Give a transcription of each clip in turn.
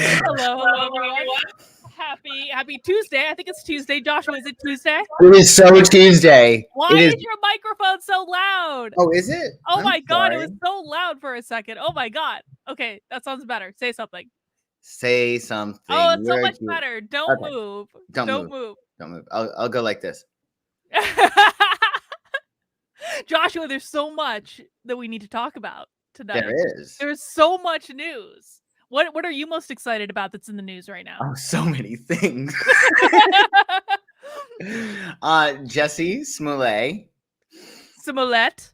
Hello, everyone. Happy Tuesday. I think it's Tuesday. Joshua, is it Tuesday? It is so Tuesday. Why is your microphone so loud? Oh, is it? Oh my God, it was so loud for a second. Oh my God. Okay, that sounds better. Say something. Say something. Oh, it's so much better. Don't move. Don't move. Don't move. I'll go like this. Joshua, there's so much that we need to talk about tonight. There is. There's so much news. What are you most excited about that's in the news right now? Oh, so many things. Jesse Smollett. Smollett.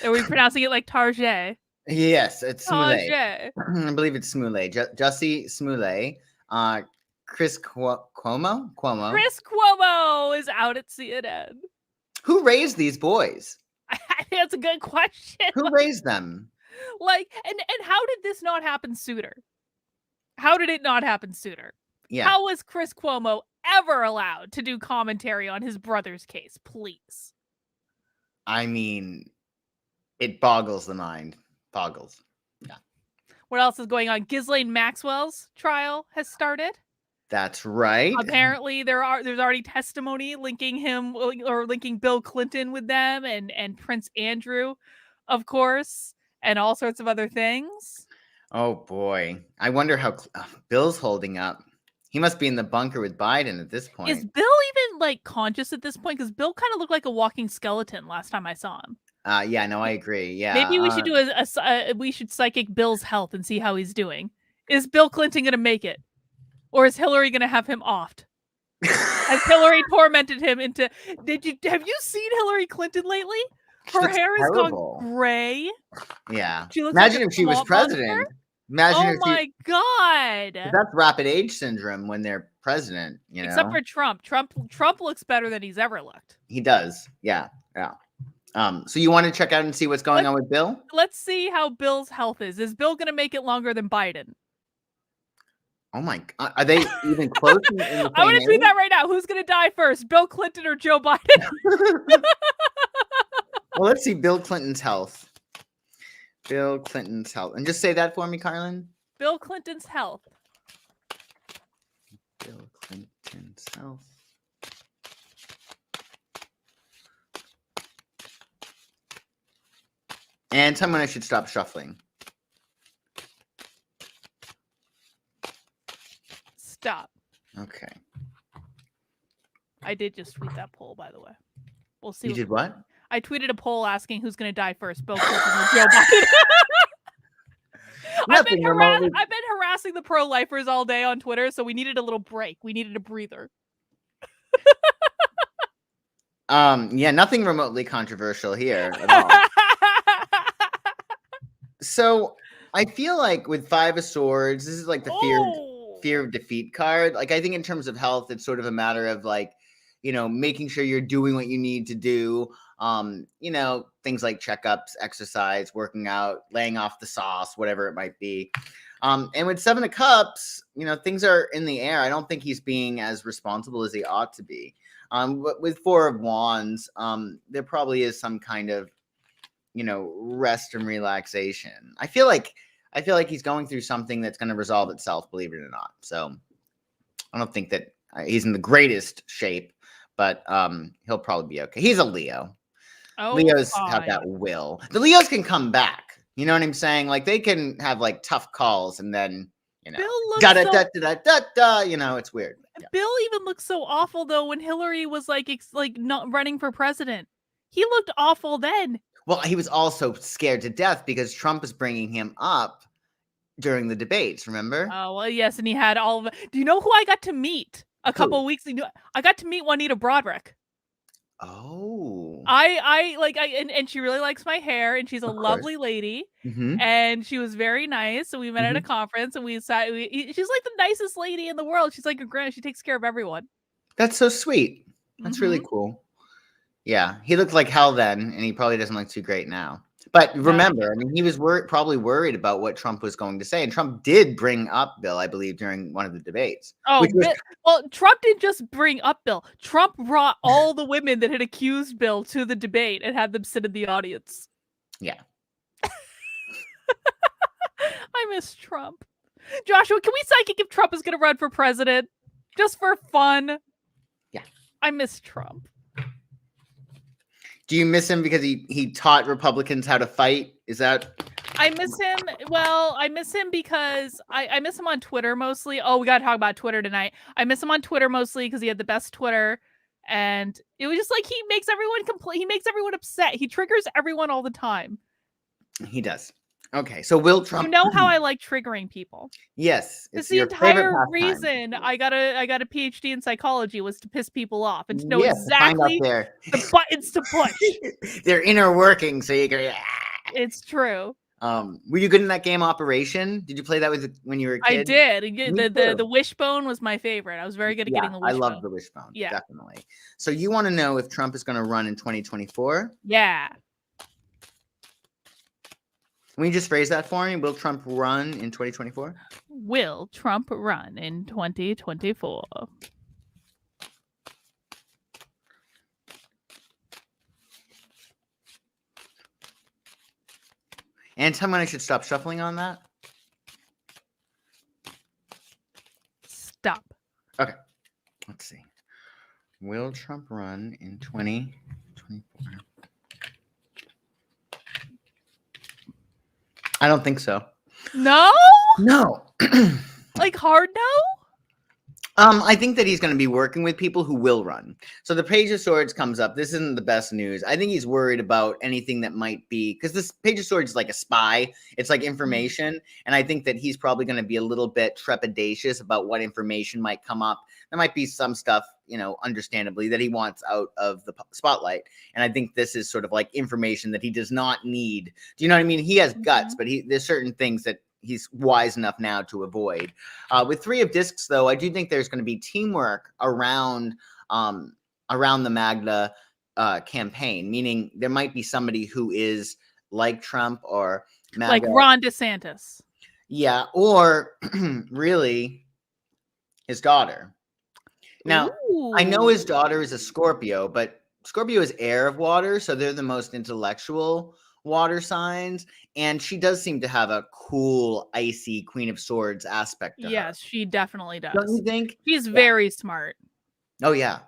Are we pronouncing it like Tarjay? Yes, it's Smollett. Tarjay. I believe it's Smollett. Jesse Smollett. Chris Cuomo. Chris Cuomo is out at CNN. Who raised these boys? I think that's a good question. Who raised them? And how did this not happen sooner? How did it not happen sooner? Yeah. How was Chris Cuomo ever allowed to do commentary on his brother's case? Please. I mean, it boggles the mind. Boggles. Yeah. What else is going on? Ghislaine Maxwell's trial has started. That's right. Apparently, there's already testimony linking him or linking Bill Clinton with them and Prince Andrew, of course, and all sorts of other things. Oh boy, I wonder how Bill's holding up. He must be in the bunker with Biden at this point. Is Bill even conscious at this point? Because Bill kind of looked like a walking skeleton last time I saw him. Yeah, no, I agree. Yeah, maybe we should do we should psychic Bill's health and see how he's doing. Is Bill Clinton going to make it? Or is Hillary going to have him offed? Has Hillary tormented him into... Have you seen Hillary Clinton lately? Her hair has gone gray. Yeah. She looks Imagine like if she was president. Oh my God. That's rapid age syndrome when they're president, you know? Except for Trump. Trump looks better than he's ever looked. He does. Yeah. So you want to check out and see what's going on with Bill? Let's see how Bill's health is. Is Bill going to make it longer than Biden? Oh my God. Are they even close? I want to tweet that right now. Who's going to die first, Bill Clinton or Joe Biden? Well, let's see Bill Clinton's health. Bill Clinton's health. And just say that for me, Carlin. Bill Clinton's health. Bill Clinton's health. And tell me when I should stop shuffling. Stop. Okay. I did just tweet that poll, by the way. We'll see. You did what? I tweeted a poll asking who's going to die first, Bill Clinton or Joe Biden. I've been harassing the pro-lifers all day on Twitter, so we needed a little break. We needed a breather. Yeah, nothing remotely controversial here at all. So I feel like with Five of Swords, this is like the fear of defeat card. Like, I think in terms of health, it's sort of a matter of making sure you're doing what you need to do. Things like checkups, exercise, working out, laying off the sauce, whatever it might be. And with Seven of Cups, things are in the air. I don't think he's being as responsible as he ought to be. But with Four of Wands, there probably is some kind of, rest and relaxation. I feel like he's going through something that's going to resolve itself, believe it or not. So I don't think that he's in the greatest shape, but he'll probably be okay. He's a Leo. Oh, Leos have that will. The Leos can come back. You know what I'm saying? Like, they can have tough calls and then, it's weird. Yeah. Bill even looks so awful though when Hillary was not running for president. He looked awful then. Well, he was also scared to death because Trump is bringing him up during the debates, remember? Oh, well, yes, and he had all of it. Do you know who I got to meet a couple of weeks ago? I got to meet Juanita Broaddrick. Oh. And she really likes my hair, and she's a lovely lady, and she was very nice. So we met at a conference, and she's like the nicest lady in the world. She's like a grand. She takes care of everyone. That's so sweet. That's really cool. Yeah, he looked like hell then, and he probably doesn't look too great now. But remember, he was probably worried about what Trump was going to say, and Trump did bring up Bill, I believe, during one of the debates. Oh, well, Trump didn't just bring up Bill. Trump brought all the women that had accused Bill to the debate and had them sit in the audience. Yeah. I miss Trump. Joshua, can we psychic if Trump is going to run for president? Just for fun. Yeah. I miss Trump. Do you miss him because he taught Republicans how to fight? Is that... I miss him. Well, I miss him because I miss him on Twitter mostly. Oh, we got to talk about Twitter tonight. I miss him on Twitter mostly because he had the best Twitter. And it was just like he makes everyone he makes everyone upset. He triggers everyone all the time. He does. Okay, so will Trump... You know how I like triggering people. Yes, it's the entire reason I got a PhD in psychology was to piss people off and to know exactly the buttons to push. Their inner workings, so you can... It's true. Were you good in that game Operation? Did you play that when you were a kid? I did. The wishbone was my favorite. I was very good at getting the wishbone. I love the wishbone. Yeah, definitely. So you want to know if Trump is going to run in 2024? Yeah. Can you just phrase that for me? Will Trump run in 2024? Will Trump run in 2024? And tell me when I should stop shuffling on that. Stop. Okay. Let's see. Will Trump run in 2024? I don't think so. No? No. Like hard no? I think that he's going to be working with people who will run. So the Page of Swords comes up. This isn't the best news. I think he's worried about anything that might be, because this Page of Swords is like a spy. It's like information. And I think that he's probably going to be a little bit trepidatious about what information might come up. There might be some stuff, understandably, that he wants out of the spotlight. And I think this is sort of like information that he does not need. Do you know what I mean? He has guts, but there's certain things that he's wise enough now to avoid. With Three of Discs, though, I do think there's going to be teamwork around the Magna campaign, meaning there might be somebody who is like Trump or MAGA. Like Ron DeSantis. Yeah, or really his daughter. Now, I know his daughter is a Scorpio, but Scorpio is air of water, so they're the most intellectual water signs, and she does seem to have a cool, icy Queen of Swords aspect to her. Yes, she definitely does. Don't you think? She's very smart. Oh, yeah.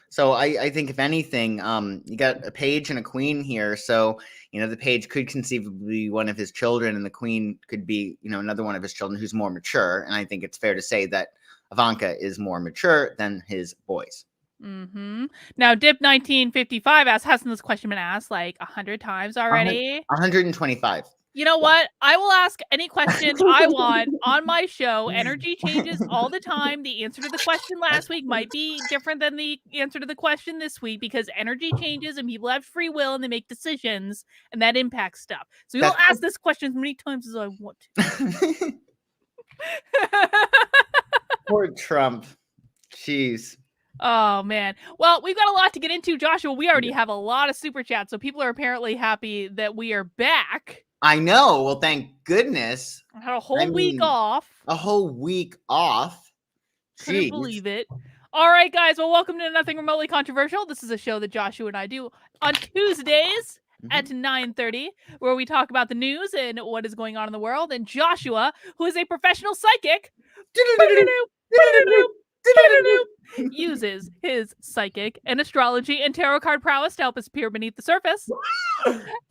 So I think if anything, you got a page and a queen here, so, the page could conceivably be one of his children, and the queen could be, another one of his children who's more mature, and I think it's fair to say that Ivanka is more mature than his boys. Now, Dip 1955 asks, hasn't this question been asked like 100 times already? 125. You know what? I will ask any question I want on my show. Energy changes all the time. The answer to the question last week might be different than the answer to the question this week because energy changes and people have free will and they make decisions and that impacts stuff. So you'll ask this question as many times as I want to. Poor Trump. Jeez. Oh, man. Well, we've got a lot to get into, Joshua. We already have a lot of super chats, so people are apparently happy that we are back. I know. Well, thank goodness. I had a whole week off. A whole week off. Couldn't believe it. All right, guys. Well, welcome to Nothing Remotely Controversial. This is a show that Joshua and I do on Tuesdays at 9:30, where we talk about the news and what is going on in the world. And Joshua, who is a professional psychic, uses his psychic and astrology and tarot card prowess to help us peer beneath the surface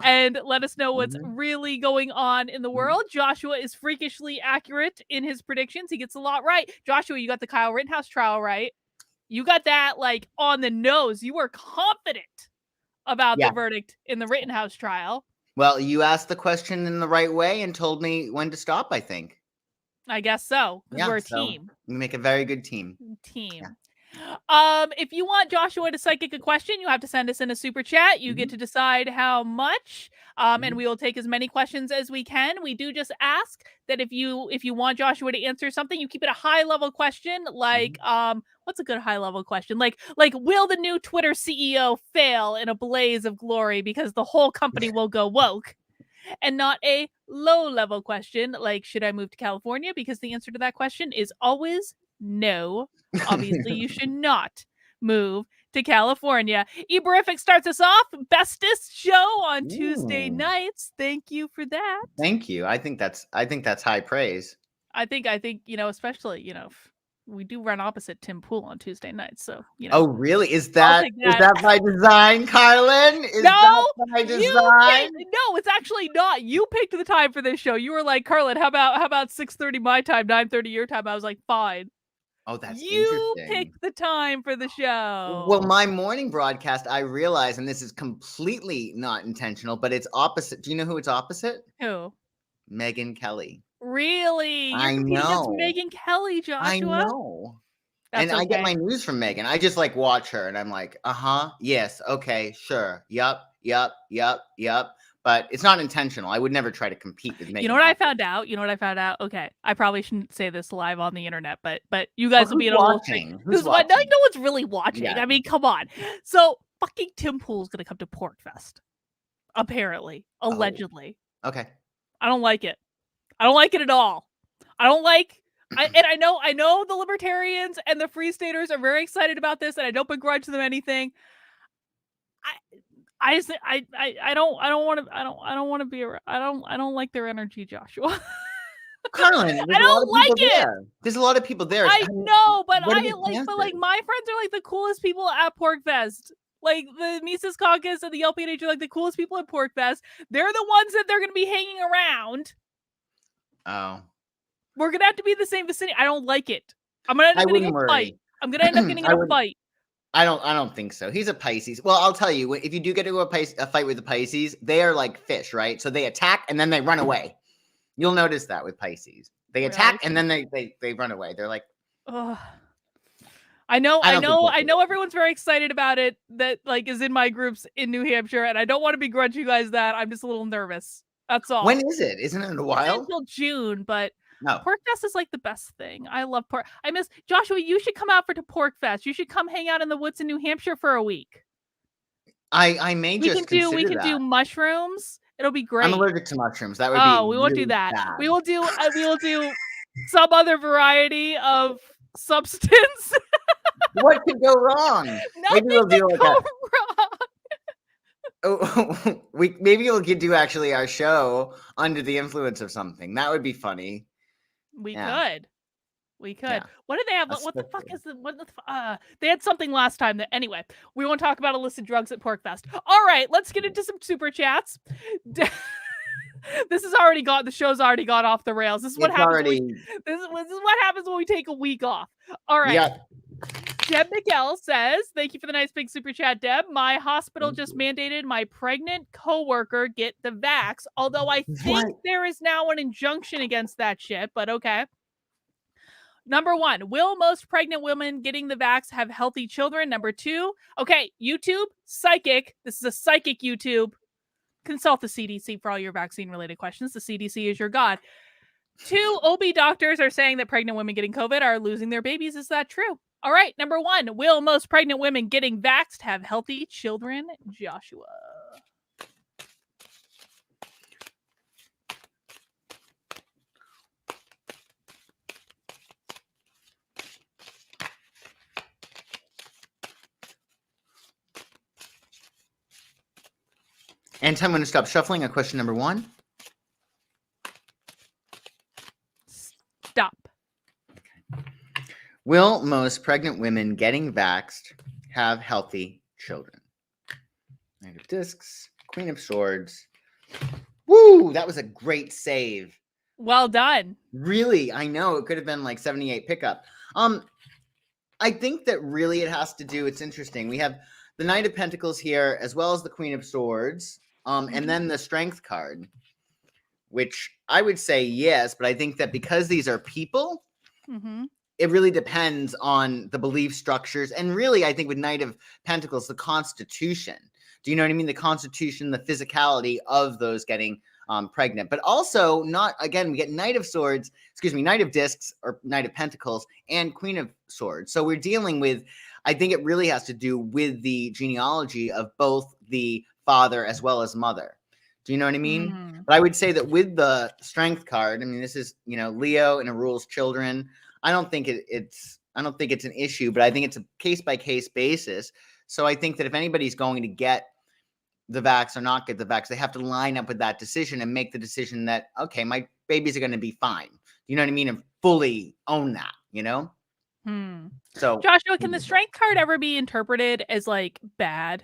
and let us know what's really going on in the world. Joshua is freakishly accurate in his predictions. He gets a lot right. Joshua, you got the Kyle Rittenhouse trial right. You got that like on the nose. You were confident about the verdict in the Rittenhouse trial. Well, you asked the question in the right way and told me when to stop, I think. I guess so. Yeah, we're a team. We make a very good team. Yeah. If you want Joshua to psychic a question, you have to send us in a super chat. You get to decide how much, and we will take as many questions as we can. We do just ask that if you want Joshua to answer something, you keep it a high level question. Like, what's a good high level question? Like, will the new Twitter CEO fail in a blaze of glory because the whole company will go woke? And not a low-level question like, should I move to California? Because the answer to that question is always no. Obviously, you should not move to California. Eberific starts us off. Bestest show on Tuesday nights. Thank you for that. Thank you. I think that's high praise. I think, especially, we do run opposite Tim Pool on Tuesday nights. So, Oh, really? Is I'll that take that. by design, Carlin? Is No, that by design? No, it's actually not. You picked the time for this show. You were like, Carlin, how about 6:30 my time, 9:30 your time? I was like, fine. Oh, that's You interesting. picked the time for the show. Well, my morning broadcast, I realize, and this is completely not intentional, but it's opposite. Do you know who it's opposite? Who? Megyn Kelly. Really? You're I competing against know. Megyn Kelly, I Joshua? know. That's And I get okay. my news from Megyn. I just like watch her and I'm like, yes, okay, sure. Yup. But it's not intentional. I would never try to compete with Megyn. You know what I found out? Okay, I probably shouldn't say this live on the internet, but you guys will be able to watching. Who's watching? No one's really watching. Yeah. I mean, come on. So fucking Tim Pool's gonna come to Porkfest. Apparently. Allegedly. Oh, okay. I don't like it. I don't like it at all. I don't like I know the libertarians and the free staters are very excited about this, and I don't begrudge them anything. I don't like their energy, Joshua. Carlin, I don't like it. There. There's a lot of people there. I know, but my friends are like the coolest people at Porkfest. Like the Mises Caucus and the LPNH are like the coolest people at Porkfest. They're the ones that they're going to be hanging around. Oh. We're going to have to be in the same vicinity. I don't like it. I'm going to end up getting a fight. I'm going to end up getting in a fight. I don't think so. He's a Pisces. Well, I'll tell you, if you do get into a fight with the Pisces, they are like fish, right? So they attack and then they run away. You'll notice that with Pisces. They attack and then they run away. They're like, ugh. I know everyone's very excited about it that like is in my groups in New Hampshire, and I don't want to begrudge you guys that. I'm just a little nervous. That's all. When is it? Isn't it in a while? Until June, but no. Porkfest is like the best thing. I love pork. I miss Joshua. You should come out to Porkfest. You should come hang out in the woods in New Hampshire for a week. I may we just can do mushrooms. It'll be great. I'm allergic to mushrooms. That would be. Oh, we won't do that. Bad. We will do some other variety of substance. What could go wrong? Nothing could go wrong. Maybe we'll do actually our show under the influence of something. That would be funny. We could. Yeah. What did they have? What the fuck is they had something last time that anyway, we won't talk about illicit drugs at Porkfest. All right, let's get into some super chats. The show's already gone off the rails. This is what happens. This is what happens when we take a week off. All right. Yeah. Deb Miguel says, thank you for the nice big super chat, Deb. My hospital just mandated my pregnant coworker get the vax, although I think there is now an injunction against that shit, but okay. Number 1, will most pregnant women getting the vax have healthy children? Number 2, okay, YouTube, psychic. This is a psychic YouTube. Consult the CDC for all your vaccine-related questions. The CDC is your god. 2 OB doctors are saying that pregnant women getting COVID are losing their babies. Is that true? All right, number 1, will most pregnant women getting vaxxed have healthy children? Joshua. And I'm going to stop shuffling on question number 1. Stop. Okay. Will most pregnant women getting vaxxed have healthy children? Knight of Discs, Queen of Swords. Woo! That was a great save. Well done. Really, I know. It could have been like 78 pickup. I think that really it has to do, it's interesting. We have the Knight of Pentacles here, as well as the Queen of Swords. And then the Strength card, which I would say yes, but I think that because these are people, it really depends on the belief structures. And really, I think with Knight of Pentacles, the Constitution. Do you know what I mean? The Constitution, the physicality of those getting pregnant. But also, we get Knight of Discs or Knight of Pentacles and Queen of Swords. So we're dealing with, I think it really has to do with the genealogy of both the father as well as mother. Do you know what I mean? But I would say that with the Strength card, I mean, this is, Leo and it rules children. I don't think it's an issue, but I think it's a case by case basis. So I think that if anybody's going to get the vax or not get the vax, they have to line up with that decision and make the decision that, okay, my babies are going to be fine. you know what I mean, and fully own that, So Joshua, can the strength card ever be interpreted as like bad?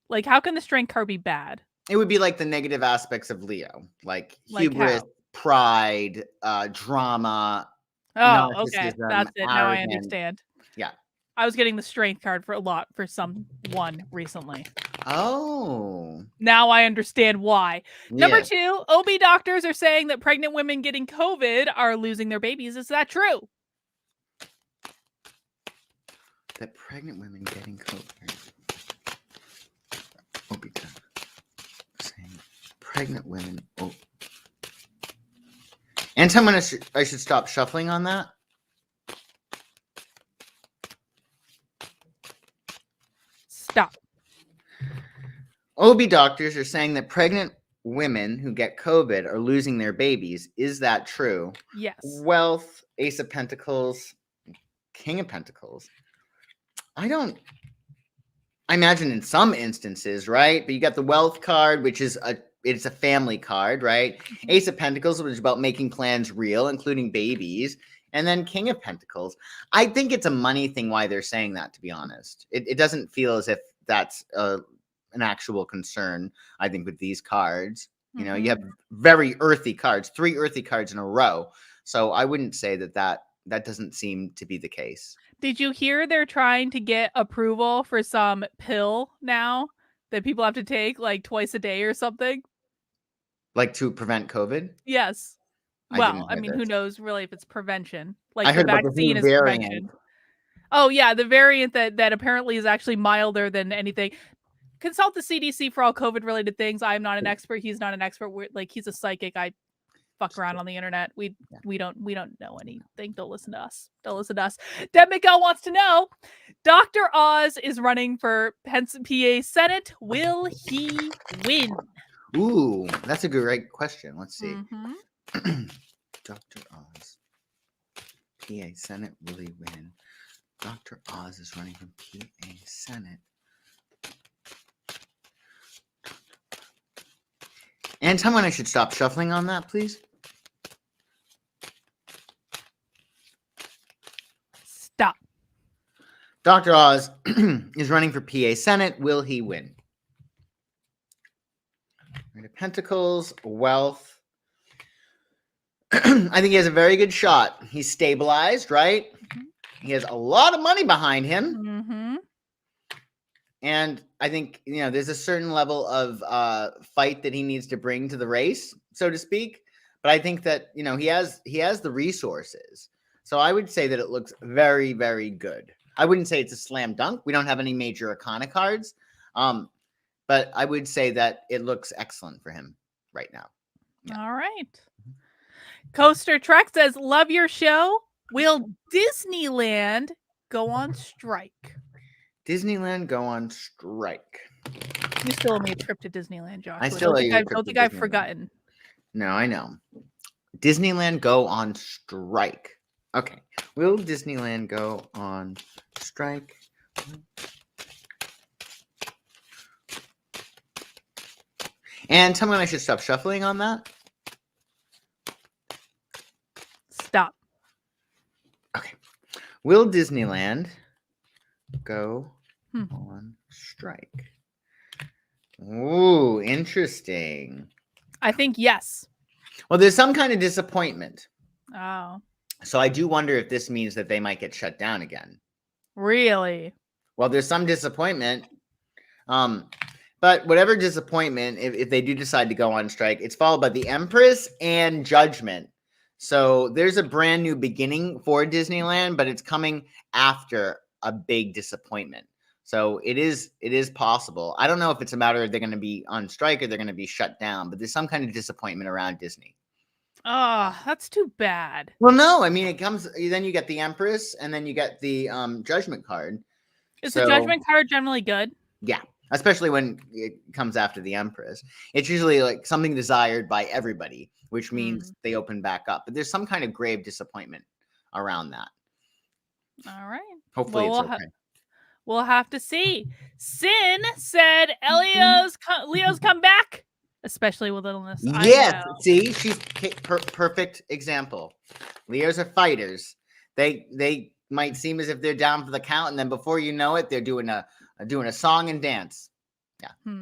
Like, how can the strength card be bad? it would be like the negative aspects of Leo, like Like hubris, how? pride, drama, Oh, okay. narcissism, That's it. Now I arrogance. understand. Yeah. I was getting the strength card for someone recently. Oh. Now I understand why. Number Yeah. 2, OB doctors are saying that pregnant women getting COVID are losing their babies. Is that true? That pregnant women getting COVID. Saying pregnant women. Oh. And I should stop shuffling on that. Stop. OB doctors are saying that pregnant women who get COVID are losing their babies. Is that true? Yes. Wealth, Ace of Pentacles, King of Pentacles. I imagine in some instances, right? But you got the wealth card, which is it's a family card, right? Ace of Pentacles, which is about making plans real, including babies. And then King of Pentacles. I think it's a money thing why they're saying that, to be honest. It doesn't feel as if that's an actual concern, I think, with these cards. You have very earthy cards, 3 earthy cards in a row. So I wouldn't say that doesn't seem to be the case. Did you hear they're trying to get approval for some pill now that people have to take like twice a day or something? Like to prevent COVID? Yes. Well, I mean, who knows really if it's prevention? Like I the heard about the vaccine new is variant. prevention. Oh yeah, the variant that apparently is actually milder than anything. Consult the CDC for all COVID related things. I'm not an expert. He's not an expert. He's a psychic. I fuck around on the internet. We don't know anything. Don't listen to us. Deb McGill wants to know: Dr. Oz is running for PA Senate. Will he win? Ooh, that's a great question. Let's see. Dr. Oz, PA Senate, will he win? Dr. Oz is running for PA Senate. And tell me when I should stop shuffling on that, please. Stop. Dr. Oz is running for PA Senate. Will he win? Pentacles, wealth. I think he has a very good shot. He's stabilized, right? He has a lot of money behind him. And I think, there's a certain level of fight that he needs to bring to the race, so to speak. But I think that, he has the resources. So I would say that it looks very, very good. I wouldn't say it's a slam dunk. We don't have any major Arcana cards. But I would say that it looks excellent for him right now. Yeah. All right. Coaster Trek says, love your show. Will Disneyland go on strike? Disneyland go on strike. You still owe me a trip to Disneyland, Josh. I still don't think I've forgotten. No, I know. Disneyland go on strike. Okay. Will Disneyland go on strike? And tell me when I should stop shuffling on that. Stop. Okay. Will Disneyland go on strike? Ooh, interesting. I think yes. Well, there's some kind of disappointment. Oh. So I do wonder if this means that they might get shut down again. Really? Well, there's some disappointment. But whatever disappointment, if they do decide to go on strike, it's followed by the Empress and Judgment. So there's a brand new beginning for Disneyland, but it's coming after a big disappointment. So it is possible. I don't know if it's a matter of they're going to be on strike or they're going to be shut down, but there's some kind of disappointment around Disney. Oh, that's too bad. Well, no, I mean, then you get the Empress and then you get the Judgment card. Is the Judgment card generally good? Yeah. Especially when it comes after the Empress. It's usually like something desired by everybody, which means they open back up. But there's some kind of grave disappointment around that. All right. Hopefully it's okay. We'll have to see. Sin said Leo's come back, especially with illness. Yes. See, she's perfect example. Leos are fighters. They might seem as if they're down for the count, and then before you know it, they're doing a song and dance. Yeah.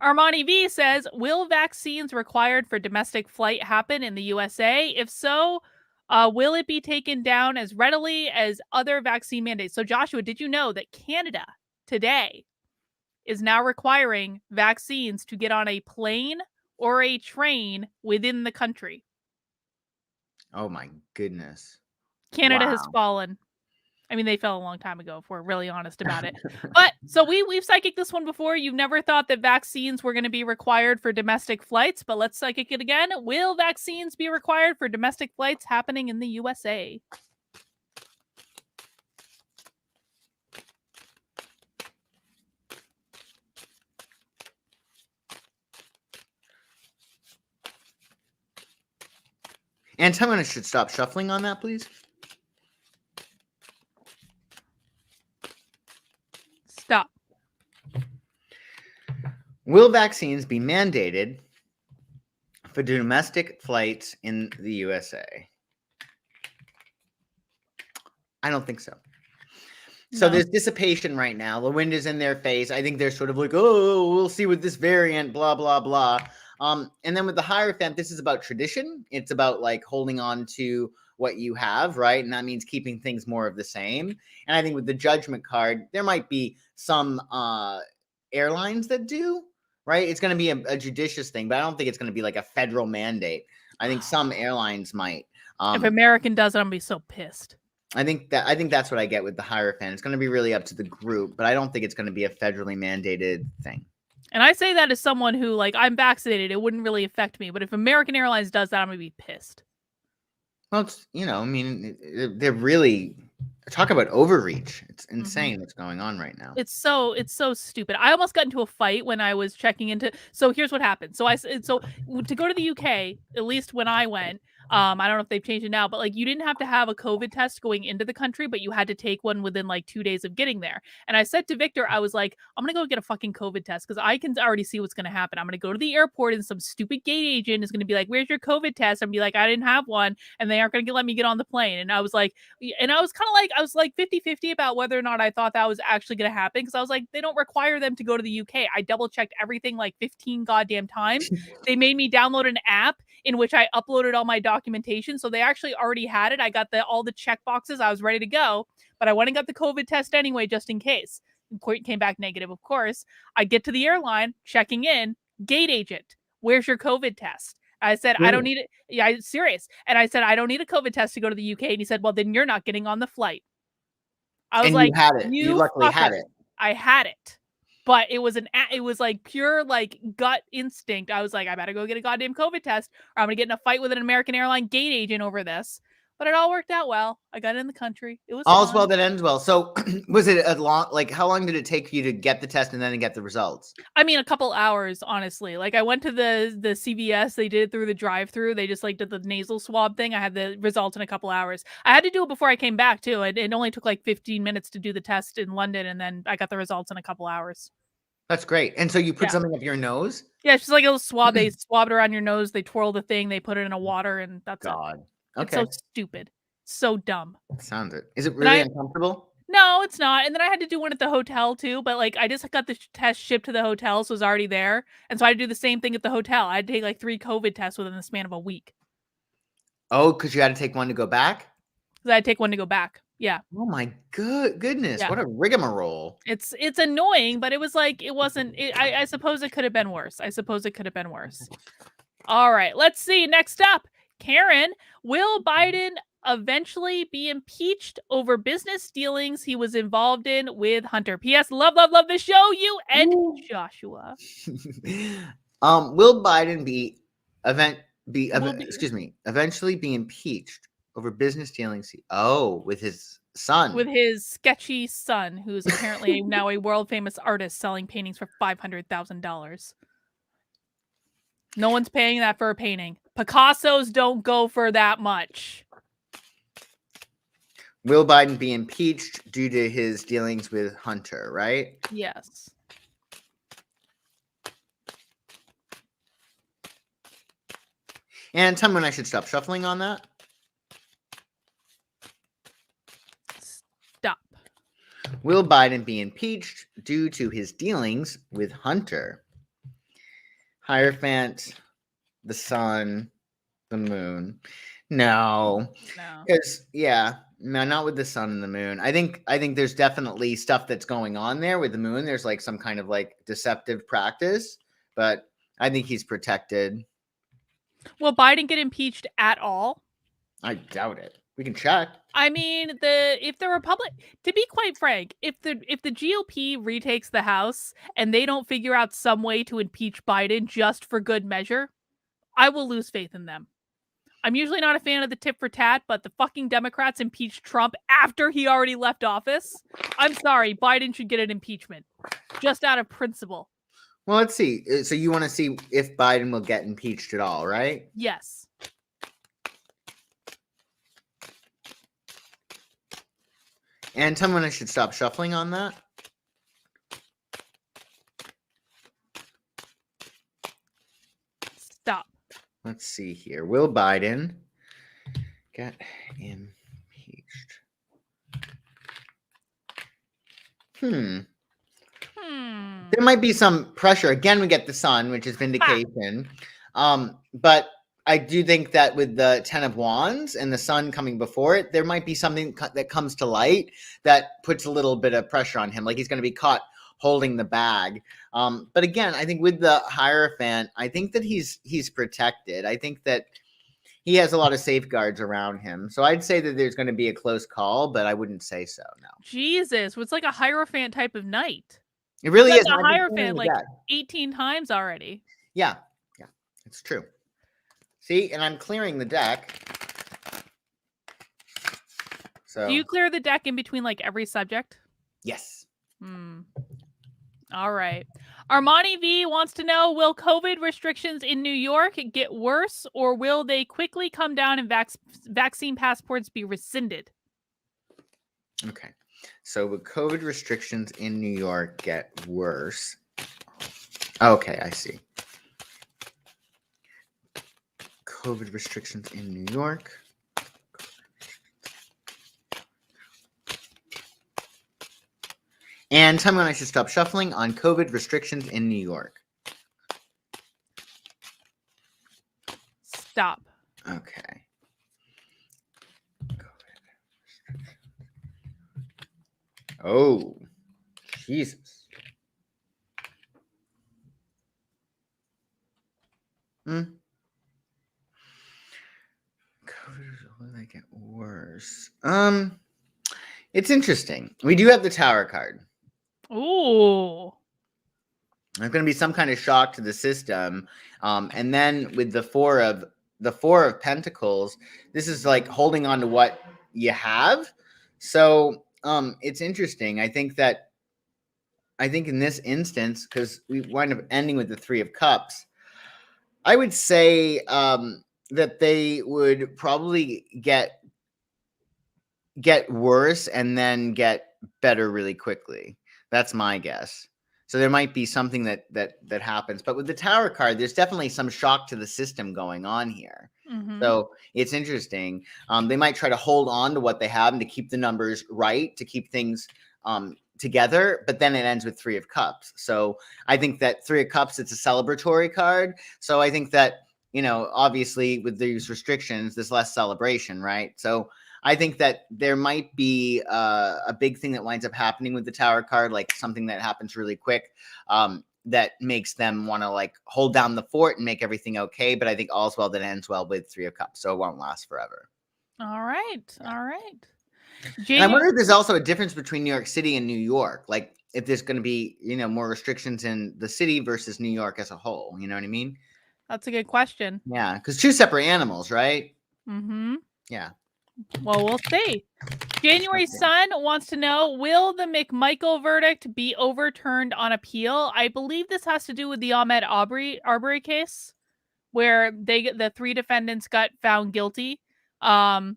Armani V says, will vaccines required for domestic flight happen in the USA? If so, will it be taken down as readily as other vaccine mandates? So, Joshua, did you know that Canada today is now requiring vaccines to get on a plane or a train within the country? Oh my goodness. Canada has fallen. I mean, they fell a long time ago, if we're really honest about it. But so we've psychic this one before. You've never thought that vaccines were going to be required for domestic flights, but let's psychic it again. Will vaccines be required for domestic flights happening in the USA? And tell me I should stop shuffling on that, please. Stop. Will vaccines be mandated for domestic flights in the USA? I don't think so. So No. there's dissipation right now. The wind is in their face. I think they're sort of like, oh, we'll see with this variant, blah, blah, blah. And then with the Hierophant, this is about tradition. It's about like holding on to what you have, right? And that means keeping things more of the same. And I think with the Judgment card, there might be some airlines that do, right? It's going to be a judicious thing, but I don't think it's going to be like a federal mandate. I think some airlines might. If American does it, I'm going to be so pissed. I think that's what I get with the Hierophant. It's going to be really up to the group, but I don't think it's going to be a federally mandated thing. And I say that as someone who, like, I'm vaccinated. It wouldn't really affect me. But if American Airlines does that, I'm going to be pissed. Well, it's, I mean, they're really talk about overreach. It's insane what's going on right now. It's so stupid. I almost got into a fight when I was checking into. So here's what happened. So to go to the UK, at least when I went, I don't know if they've changed it now, but like you didn't have to have a COVID test going into the country, but you had to take one within like 2 days of getting there. And I said to Victor, I was like, I'm gonna go get a fucking COVID test because I can already see what's gonna happen. I'm gonna go to the airport and some stupid gate agent is gonna be like, "Where's your COVID test?" And be like, "I didn't have one," and they aren't gonna let me get on the plane. And I was like, I was like 50-50 about whether or not I thought that was actually gonna happen because I was like, they don't require them to go to the UK. I double checked everything like 15 goddamn times. They made me download an app in which I uploaded all my documentation. So they actually already had it. I got all the check boxes. I was ready to go, but I went and got the COVID test anyway, just in case. It came back negative, of course. I get to the airline, checking in, gate agent, where's your COVID test? I said, I don't need it. Yeah, I'm serious. And I said, I don't need a COVID test to go to the UK. And he said, well, then you're not getting on the flight. I was and like, you had it. You luckily fucker. had it. I had it. But it was like pure like gut instinct. I was like, I better go get a goddamn COVID test or I'm going to get in a fight with an American airline gate agent over this. But it all worked out well. I got in the country. It was all's well that ends well. So was it how long did it take you to get the test and then to get the results? I mean, a couple hours, honestly. Like I went to the CVS, they did it through the drive-through. They just like did the nasal swab thing. I had the results in a couple hours. I had to do it before I came back too. It only took like 15 minutes to do the test in London, and then I got the results in a couple hours. That's great. And so you put something up your nose? Yeah, it's just like a little swab. They swab it around your nose. They twirl the thing. They put it in a water, and that's it. Okay. It's so stupid. So dumb. Sounds it. Is it really uncomfortable? No, it's not. And then I had to do one at the hotel too. But like, I just got the test shipped to the hotel, so it was already there. And so I had to do the same thing at the hotel. I had to take like 3 COVID tests within the span of a week. Oh, because you had to take one to go back? Because I had to take one to go back. Yeah. Oh my goodness. Yeah. What a rigmarole. It's annoying, but it was like, it wasn't, I suppose it could have been worse. All right, let's see. Next up, Karen, will Biden eventually be impeached over business dealings he was involved in with Hunter? P.S. Love this show, you and Joshua. Will Biden eventually be impeached over business dealings? With his son. With his sketchy son, who's apparently now a world famous artist selling paintings for $500,000. No one's paying that for a painting. Picassos don't go for that much. Will Biden be impeached due to his dealings with Hunter, right? Yes. And tell me when I should stop shuffling on that. Will Biden be impeached due to his dealings with Hunter? Hierophant, the sun, the moon. No. No. Because no, not with the sun and the moon. I think there's definitely stuff that's going on there with the moon. There's like some kind of like deceptive practice, but I think he's protected. Will Biden get impeached at all? I doubt it. We can check. I mean, if the Republic, to be quite frank, if the GOP retakes the House and they don't figure out some way to impeach Biden just for good measure, I will lose faith in them. I'm usually not a fan of the tit for tat, but the fucking Democrats impeached Trump after he already left office. I'm sorry, Biden should get an impeachment, just out of principle. Well, let's see. So you want to see if Biden will get impeached at all, right? Yes. And tell me when I should stop shuffling on that. Stop. Let's see here. Will Biden get impeached? There might be some pressure. Again, we get the sun, which is vindication. But I do think that with the 10 of Wands and the sun coming before it, there might be something that comes to light that puts a little bit of pressure on him. Like he's going to be caught holding the bag. But again, I think with the Hierophant, I think that he's protected. I think that he has a lot of safeguards around him. So I'd say that there's going to be a close call, but I wouldn't say so, no. Jesus, it's like a Hierophant type of night. It really is. A Hierophant like 18 times already. Yeah, it's true. See, and I'm clearing the deck. So do you clear the deck in between like every subject? Yes. All right. Armani V wants to know, will COVID restrictions in New York get worse, or will they quickly come down and vaccine passports be rescinded? Okay. So will COVID restrictions in New York get worse? Okay, I see. COVID restrictions in New York. And tell me when I should stop shuffling on COVID restrictions in New York. Stop. Okay. Oh, Jesus. COVID will they get worse? It's interesting. We do have the Tower card. Ooh. There's going to be some kind of shock to the system, and then with the four of Pentacles, this is like holding on to what you have. So it's interesting. I think in this instance, because we wind up ending with the Three of Cups, I would say that they would probably get worse and then get better really quickly. That's my guess. So there might be something that happens. But with the Tower card, there's definitely some shock to the system going on here. So it's interesting. They might try to hold on to what they have and to keep the numbers right, to keep things together. But then it ends with Three of Cups. So I think that Three of Cups, it's a celebratory card. So I think that, obviously with these restrictions, there's less celebration, right? So I think that there might be a big thing that winds up happening with the Tower card, like something that happens really quick that makes them want to like hold down the fort and make everything okay. But I think all's well that ends well with Three of Cups, so it won't last forever. All right. All right. And I wonder if there's also a difference between New York City and New York, like if there's going to be, more restrictions in the city versus New York as a whole. You know what I mean? That's a good question. Yeah, because two separate animals, right? Yeah. Well, we'll see. January Sun wants to know, will the McMichael verdict be overturned on appeal? I believe this has to do with the Ahmaud Arbery case, where the three defendants got found guilty. I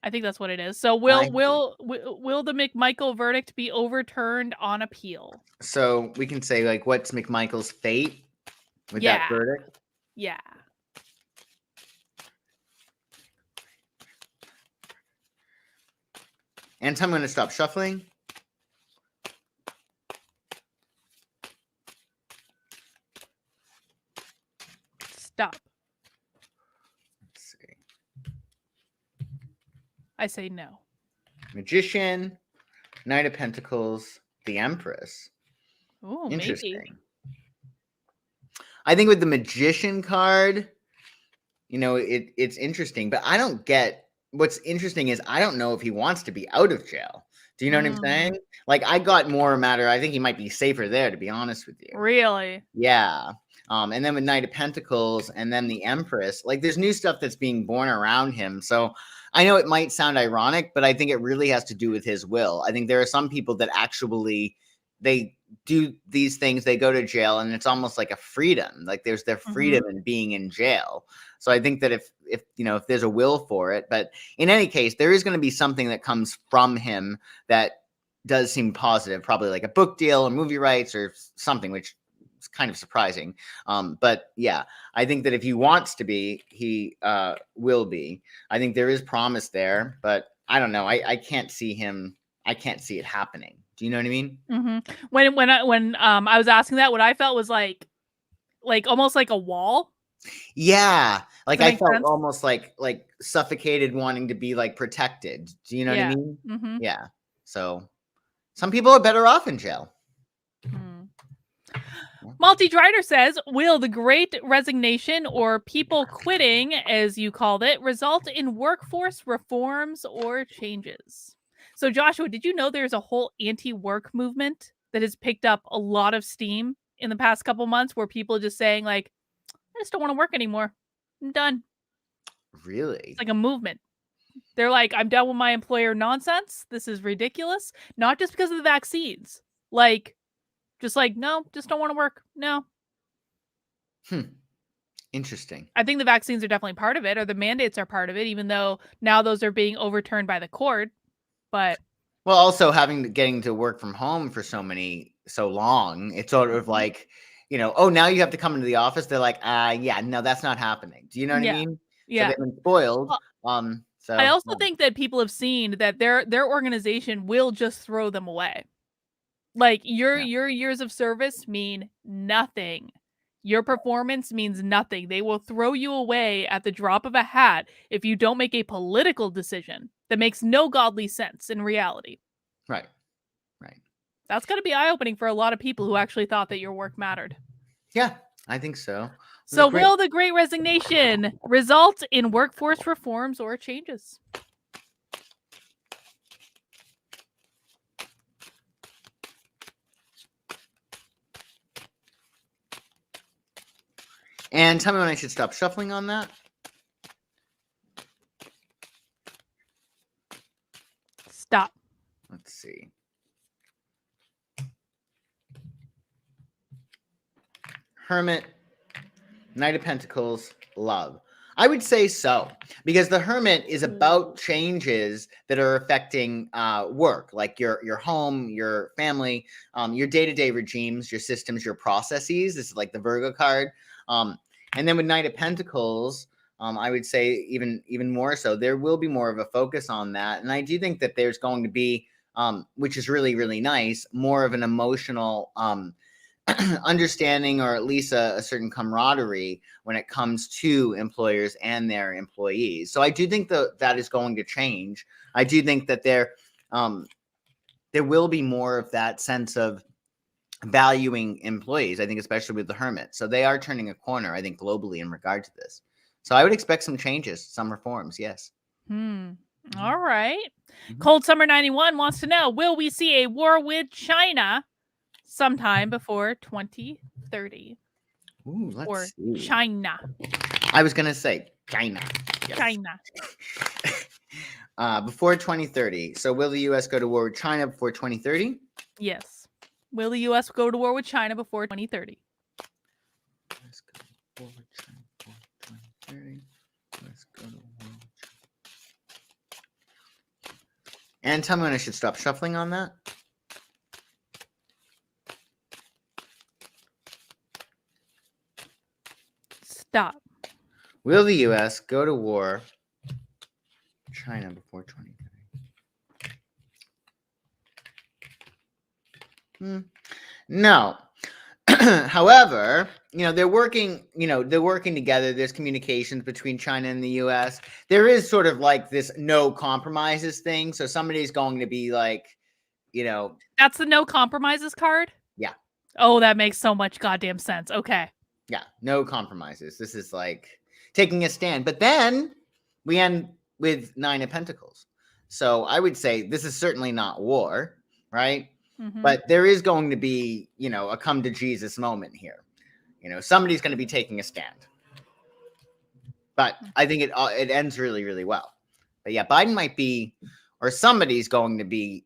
think that's what it is. So will the McMichael verdict be overturned on appeal? So we can say, like, what's McMichael's fate with that verdict? Yeah. And I'm going to stop shuffling. Stop. Let's see. I say no. Magician, Knight of Pentacles, the Empress. Oh, Interesting. maybe. I think with the Magician card, you know, it's interesting, but I don't get what's interesting is I don't know if he wants to be out of jail. Do you know what I'm saying? Like, I got more a matter. I think he might be safer there, to be honest with you. Really? Yeah. And then with Knight of Pentacles and then the Empress, like there's new stuff that's being born around him. So I know it might sound ironic, but I think it really has to do with his will. I think there are some people that actually they do these things, they go to jail, and it's almost like a freedom. Like there's their freedom in being in jail. So I think that if you know, if there's a will for it, but in any case, there is going to be something that comes from him that does seem positive, probably like a book deal or movie rights or something, which is kind of surprising. But yeah, I think that if he wants to be, he will be. I think there is promise there, but I don't know. I can't see him. I can't see it happening. Do you know what I mean? When I was asking that, what I felt was like almost like a wall. Yeah, like I felt sense? almost like suffocated, wanting to be like protected. Do you know what I mean? Yeah. So some people are better off in jail. Multi-Drider says, will the great resignation, or people quitting, as you called it, result in workforce reforms or changes? So, Joshua, did you know there's a whole anti-work movement that has picked up a lot of steam in the past couple months, where people are just saying, like, I just don't want to work anymore. I'm done. Really? It's like a movement. They're like, I'm done with my employer nonsense. This is ridiculous. Not just because of the vaccines. Like, just like, no, just don't want to work. No. Interesting. I think the vaccines are definitely part of it, or the mandates are part of it, even though now those are being overturned by the court. But well, also getting to work from home for so long, it's sort of like, you know, oh, now you have to come into the office. They're like, yeah, no, that's not happening. Do you know what I mean? Yeah. So they've been spoiled. So I also think that people have seen that their organization will just throw them away. Like your years of service mean nothing. Your performance means nothing. They will throw you away at the drop of a hat if you don't make a political decision that makes no godly sense in reality. Right. That's going to be eye-opening for a lot of people who actually thought that your work mattered. Yeah, I think so. So will the Great Resignation result in workforce reforms or changes? And tell me when I should stop shuffling on that. Stop. Let's see. Hermit, Knight of Pentacles, Love. I would say so, because the Hermit is about changes that are affecting work, like your home, your family, your day-to-day regimes, your systems, your processes. This is like the Virgo card. And then with Knight of Pentacles, I would say even more so, there will be more of a focus on that. And I do think that there's going to be, which is really, really nice, more of an emotional understanding, or at least a certain camaraderie when it comes to employers and their employees. So I do think that is going to change. I do think that there will be more of that sense of valuing employees, I think, especially with the Hermit. So they are turning a corner, I think, globally in regard to this. So I would expect some changes, some reforms. Yes. All right. Cold Summer 91 wants to know, will we see a war with China sometime before 2030? Ooh, let's see. China. I was going to say China. Yes. China. Before 2030. So will the U.S. go to war with China before 2030? Yes. Will the U.S. go to war with China before 2030? Let's go to war with China before 2030. Let's go to war with China. And tell me when I should stop shuffling on that. Stop. Will the U.S. go to war with China before 2030? No. However, they're working together. There's communications between China and the US. There is sort of like this no compromises thing. So somebody's going to be like, That's the no compromises card? Yeah. Oh, that makes so much goddamn sense. Okay. Yeah, no compromises. This is like taking a stand. But then we end with 9 of Pentacles. So I would say this is certainly not war, right? Mhm. But there is going to be, a come to Jesus moment here. Somebody's going to be taking a stand. But I think it ends really, really well. But yeah, Biden might be, or somebody's going to be,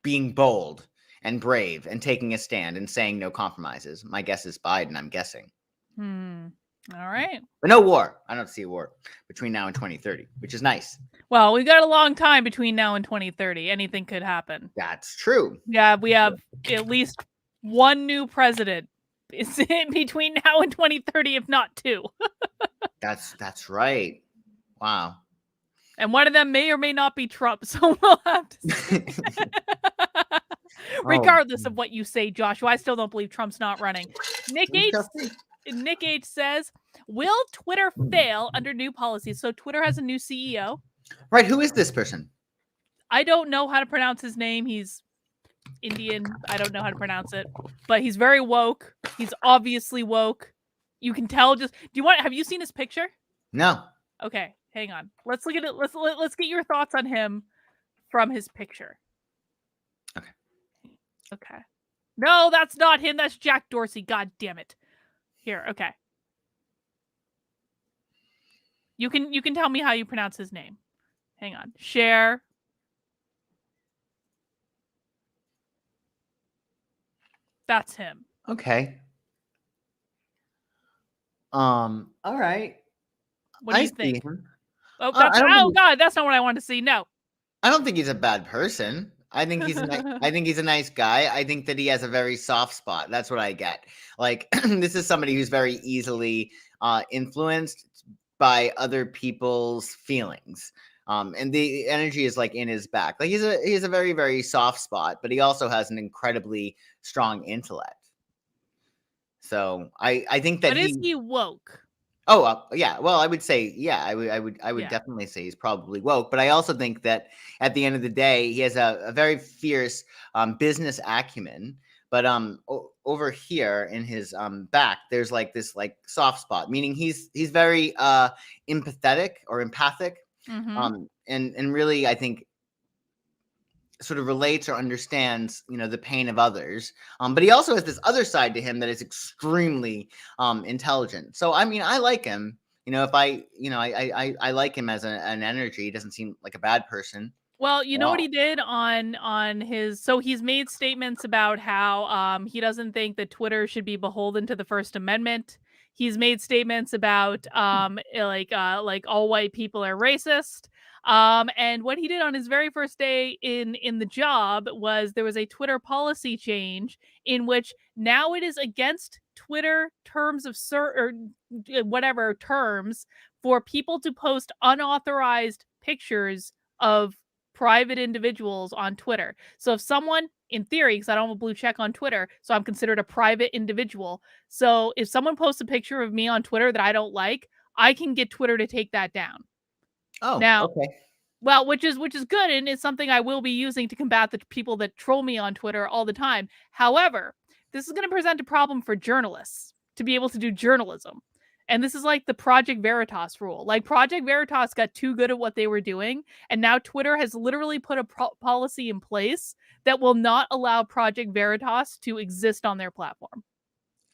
being bold and brave and taking a stand and saying no compromises. My guess is Biden, I'm guessing. All right. But no war. I don't see a war between now and 2030, which is nice. Well, we've got a long time between now and 2030. Anything could happen. That's true. Yeah, we have at least one new president between now and 2030, if not 2. That's right. Wow. And one of them may or may not be Trump, so we'll have to see. Regardless of what you say, Joshua, I still don't believe Trump's not running. Nick H says, will Twitter fail under new policies? So Twitter has a new CEO. Right. Who is this person? I don't know how to pronounce his name. He's Indian. I don't know how to pronounce it, but he's very woke. He's obviously woke. You can tell have you seen his picture? No. Okay, hang on. Let's look at it. Let's get your thoughts on him from his picture. Okay. No, that's not him. That's Jack Dorsey. God damn it. Here, okay. You can tell me how you pronounce his name. Hang on. Share. That's him. Okay. All right. What do you think? Him. Oh, God, that's not what I wanted to see. No. I don't think he's a bad person. I think he's a nice guy. I think that he has a very soft spot. That's what I get. Like this is somebody who's very easily influenced by other people's feelings. And the energy is like in his back. Like he's a very, very soft spot, but he also has an incredibly strong intellect. So I think that but is he woke? Oh, yeah. Well, I would say, yeah, I would definitely say he's probably woke. But I also think that at the end of the day, he has a very fierce business acumen. But over here in his back, there's like this like soft spot, meaning he's very empathetic or empathic, and really, I think sort of relates or understands, the pain of others. But he also has this other side to him that is extremely intelligent. So, I mean, I like him. If I like him as an energy. He doesn't seem like a bad person. Well, you know what he did on his. So he's made statements about how he doesn't think that Twitter should be beholden to the First Amendment. He's made statements about like all white people are racist. And what he did on his very first day in the job was there was a Twitter policy change in which now it is against Twitter terms of whatever terms for people to post unauthorized pictures of private individuals on Twitter. So if someone, in theory, because I don't have a blue check on Twitter, so I'm considered a private individual. So if someone posts a picture of me on Twitter that I don't like, I can get Twitter to take that down. Oh, now, okay. Well, which is good, and it's something I will be using to combat the people that troll me on Twitter all the time. However, this is going to present a problem for journalists to be able to do journalism. And this is like the Project Veritas rule. Like Project Veritas got too good at what they were doing, and now Twitter has literally put a policy in place that will not allow Project Veritas to exist on their platform.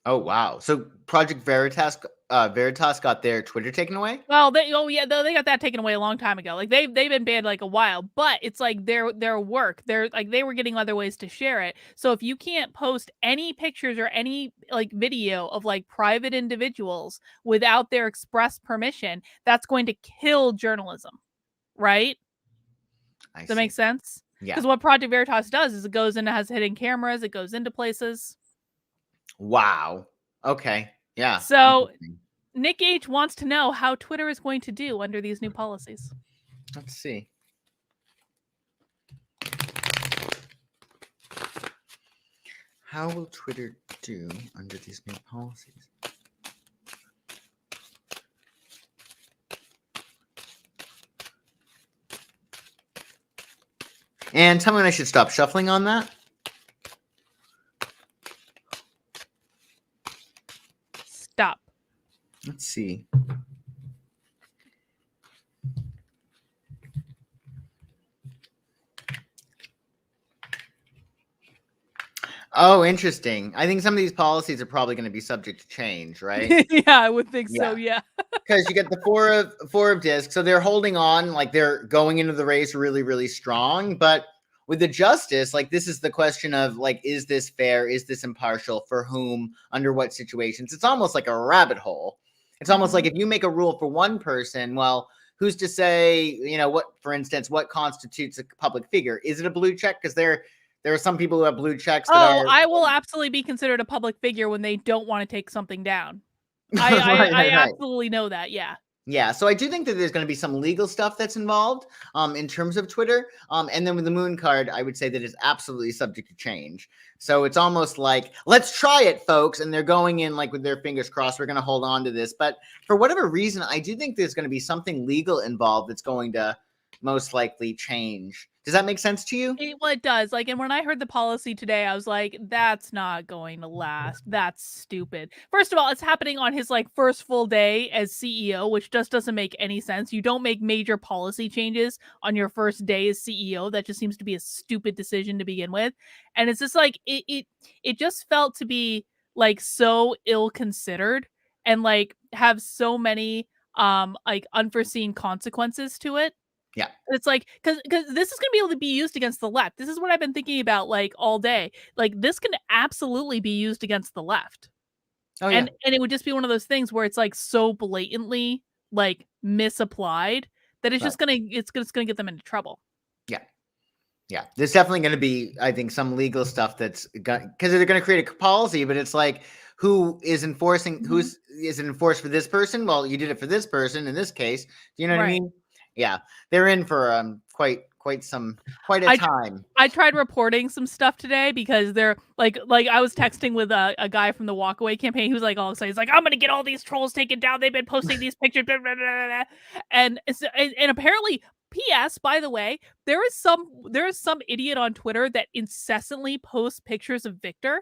Oh, wow. So Project Veritas got their Twitter taken away? Well, they got that taken away a long time ago. Like they've been banned like a while, but it's like their work. They're like they were getting other ways to share it. So if you can't post any pictures or any like video of like private individuals without their express permission, that's going to kill journalism, right? Does that make sense? Yeah. Because what Project Veritas does is it goes in and has hidden cameras. It goes into places. Wow. Okay. Yeah. So Nick H wants to know how Twitter is going to do under these new policies. Let's see. How will Twitter do under these new policies? And tell me when I should stop shuffling on that. Stop. Let's see. Oh, interesting. I think some of these policies are probably going to be subject to change, right? Yeah, I would think so. Yeah. Because you get the four of discs, so they're holding on, like they're going into the race really, really strong. But with the justice, like this is the question of like, is this fair? Is this impartial? For whom? Under what situations? It's almost like a rabbit hole. It's almost like if you make a rule for one person, well, who's to say, you know, what, for instance, what constitutes a public figure? Is it a blue check? Because there are some people who have blue checks that are. I will absolutely be considered a public figure when they don't want to take something down. Right, I right. absolutely know that. Yeah. Yeah, so I do think that there's going to be some legal stuff that's involved in terms of Twitter. And then with the moon card, I would say that it's absolutely subject to change. So it's almost like, let's try it, folks. And they're going in like with their fingers crossed, we're going to hold on to this. But for whatever reason, I do think there's going to be something legal involved that's going to most likely change. Does that make sense to you? Well, it does. Like, and when I heard the policy today, I was like, that's not going to last. That's stupid. First of all, it's happening on his like first full day as CEO, which just doesn't make any sense. You don't make major policy changes on your first day as CEO. That just seems to be a stupid decision to begin with. And it's just like it just felt to be like so ill considered and like have so many like unforeseen consequences to it. Yeah. It's like because this is gonna be able to be used against the left. This is what I've been thinking about like all day. Like this can absolutely be used against the left. Oh, yeah. And it would just be one of those things where it's like so blatantly like misapplied that it's just gonna get them into trouble. Yeah. Yeah, there's definitely going to be, I think, some legal stuff that's because they're going to create a policy, but it's like, who is enforcing? Is it enforced for this person? Well, you did it for this person in this case. Do you know what I mean? Yeah, they're in for quite a time. I tried reporting some stuff today because they're like I was texting with a guy from the Walkaway campaign. He was like all excited. He's like, I'm gonna get all these trolls taken down. They've been posting these pictures, blah, blah, blah, blah. And apparently. P.S. By the way, there is some idiot on Twitter that incessantly posts pictures of Victor.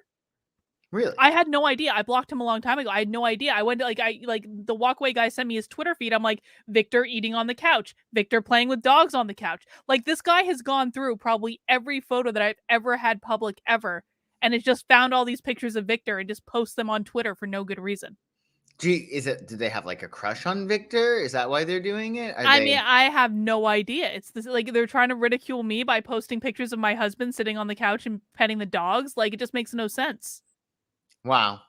Really? I had no idea. I blocked him a long time ago. I had no idea. I went to the Walkaway guy sent me his Twitter feed. I'm like, Victor eating on the couch, Victor playing with dogs on the couch. Like this guy has gone through probably every photo that I've ever had public ever, and has just found all these pictures of Victor and just posts them on Twitter for no good reason. Do they have like a crush on Victor? Is that why they're doing it? I mean, I have no idea. It's this, like they're trying to ridicule me by posting pictures of my husband sitting on the couch and petting the dogs. Like it just makes no sense. Wow.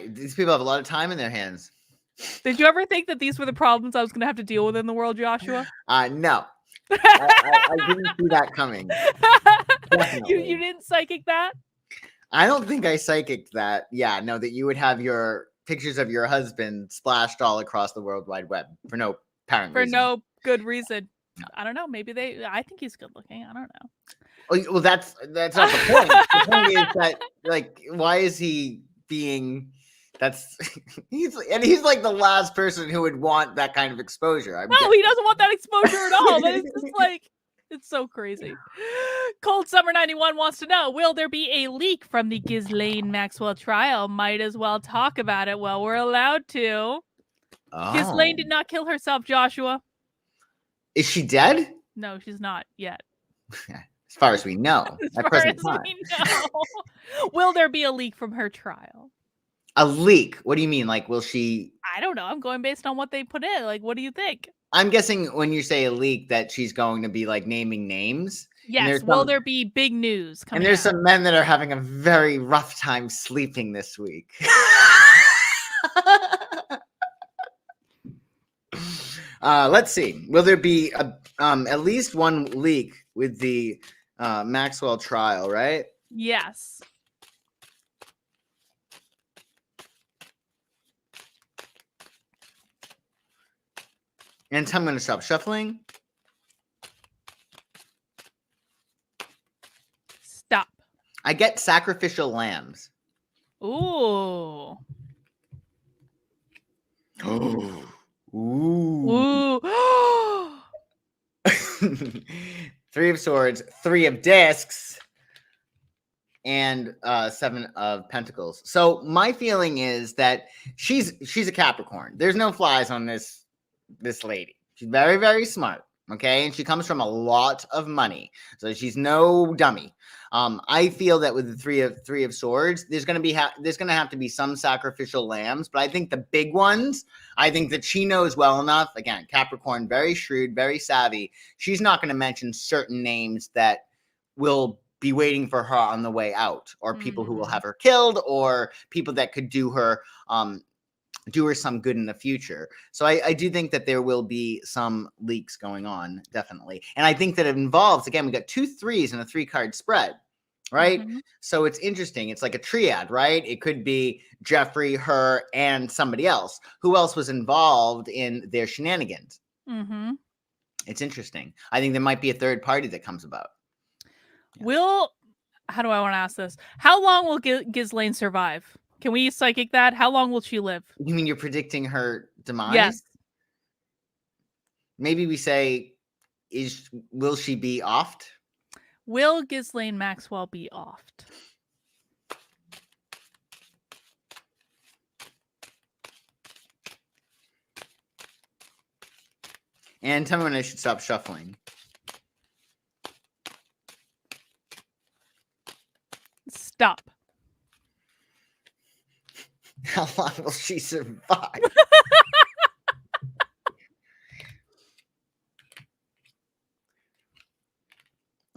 These people have a lot of time in their hands. Did you ever think that these were the problems I was going to have to deal with in the world, Joshua? No. I didn't see that coming. You didn't psychic that? I don't think I psychicked that. Yeah, no, that you would have your pictures of your husband splashed all across the World Wide Web for no apparent reason. No good reason. No. I don't know. Maybe I think he's good looking. I don't know. Oh, well, that's not the point. The point is that, like, why is he being? He's like the last person who would want that kind of exposure. No, he doesn't want that exposure at all. But it's just like it's so crazy. Cold Summer 91 wants to know, will there be a leak from the Ghislaine Maxwell trial? Might as well talk about it while we're allowed to. Oh. Ghislaine did not kill herself, Joshua. Is she dead? No, she's not yet. As far as we know. At present time. Will there be a leak from her trial? A leak? What do you mean? Like, will she? I don't know. I'm going based on what they put in. Like, what do you think? I'm guessing when you say a leak that she's going to be like naming names. Yes. Will there be big news coming? And there's some men that are having a very rough time sleeping this week. Let's see. Will there be at least one leak with the Maxwell trial, right? Yes. And I'm going to stop shuffling. Stop. I get sacrificial lambs. Ooh. Ooh. Ooh. 3 of Swords, 3 of Discs, and 7 of Pentacles. So my feeling is that she's a Capricorn. There's no flies on this lady. She's very, very smart. Okay, and she comes from a lot of money, so she's no dummy. I feel that with the three of Swords, there's gonna have to be some sacrificial lambs, but I think the big ones, I think that she knows well enough. Again, Capricorn, very shrewd, very savvy. She's not going to mention certain names that will be waiting for her on the way out, or people who will have her killed, or people that could do her some good in the future. So I do think that there will be some leaks going on, definitely. And I think that it involves, again, we got 2 3s in a 3-card spread, right? So it's interesting. It's like a triad, right? It could be Jeffrey, her, and somebody else. Who else was involved in their shenanigans? It's interesting. I think there might be a third party that comes about. How do I want to ask this? How long will Ghislaine survive? Can we psychic that? How long will she live? You mean you're predicting her demise? Yes. Maybe we say, will she be offed? Will Ghislaine Maxwell be offed? And tell me when I should stop shuffling. Stop. How long will she survive?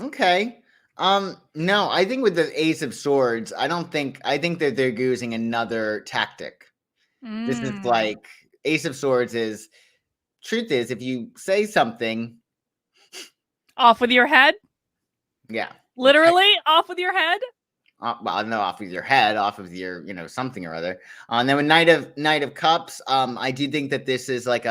Okay. No, I think with the Ace of Swords, I think that they're using another tactic. This is like Ace of Swords is, truth is, if you say something off with your head. Yeah. Literally off with your head. Well, no, off with your head, off of your, something or other. And then with Knight of Cups, I do think that this is like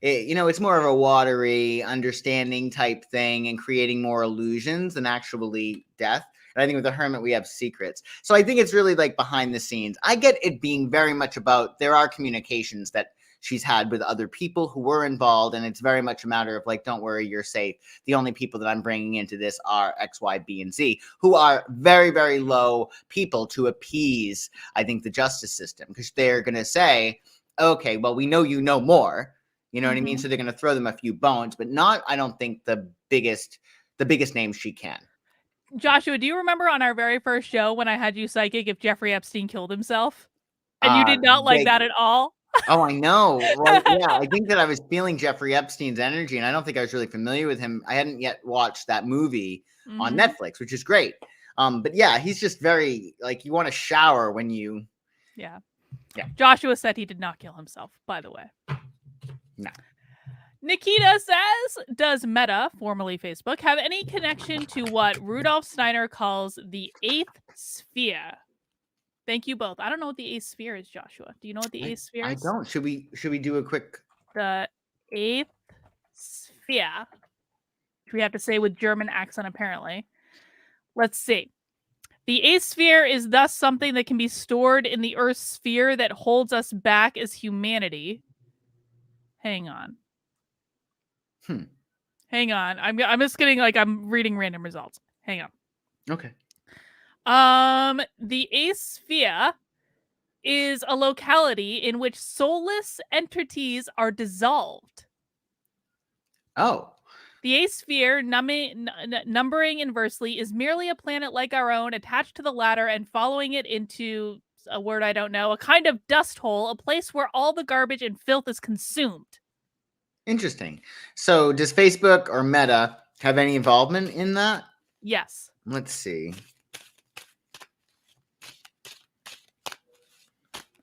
it's more of a watery understanding type thing and creating more illusions than actually death. And I think with the Hermit, we have secrets. So I think it's really like behind the scenes. I get it being very much about, there are communications that she's had with other people who were involved, and it's very much a matter of like, don't worry, you're safe. The only people that I'm bringing into this are X, Y, B, and Z, who are very, very low people to appease, I think, the justice system, because they're going to say, okay, well, we know you know more. You know what I mean? So they're going to throw them a few bones, but not, I don't think, the biggest name she can. Joshua, do you remember on our very first show when I had you psychic if Jeffrey Epstein killed himself? And you did not like that at all? Oh, I know. Right? Yeah, I think that I was feeling Jeffrey Epstein's energy, and I don't think I was really familiar with him. I hadn't yet watched that movie on Netflix, which is great. But yeah, he's just very, like, you want to shower when you... Yeah. Joshua said he did not kill himself, by the way. No. Nikita says, does Meta, formerly Facebook, have any connection to what Rudolf Steiner calls the 8th sphere? Thank you both. I don't know what the 8th sphere is, Joshua. Do you know what the 8th sphere is? I don't. Should we do a quick... The 8th sphere, which we have to say with German accent, apparently. Let's see. The 8th sphere is thus something that can be stored in the Earth's sphere that holds us back as humanity. Hang on. Hang on. I'm just getting, like, I'm reading random results. Hang on. Okay. The 8th sphere is a locality in which soulless entities are dissolved. Oh. The 8th sphere, numbering inversely, is merely a planet like our own, attached to the ladder and following it into a word I don't know, a kind of dust hole, a place where all the garbage and filth is consumed. Interesting. So does Facebook or Meta have any involvement in that? Yes. Let's see.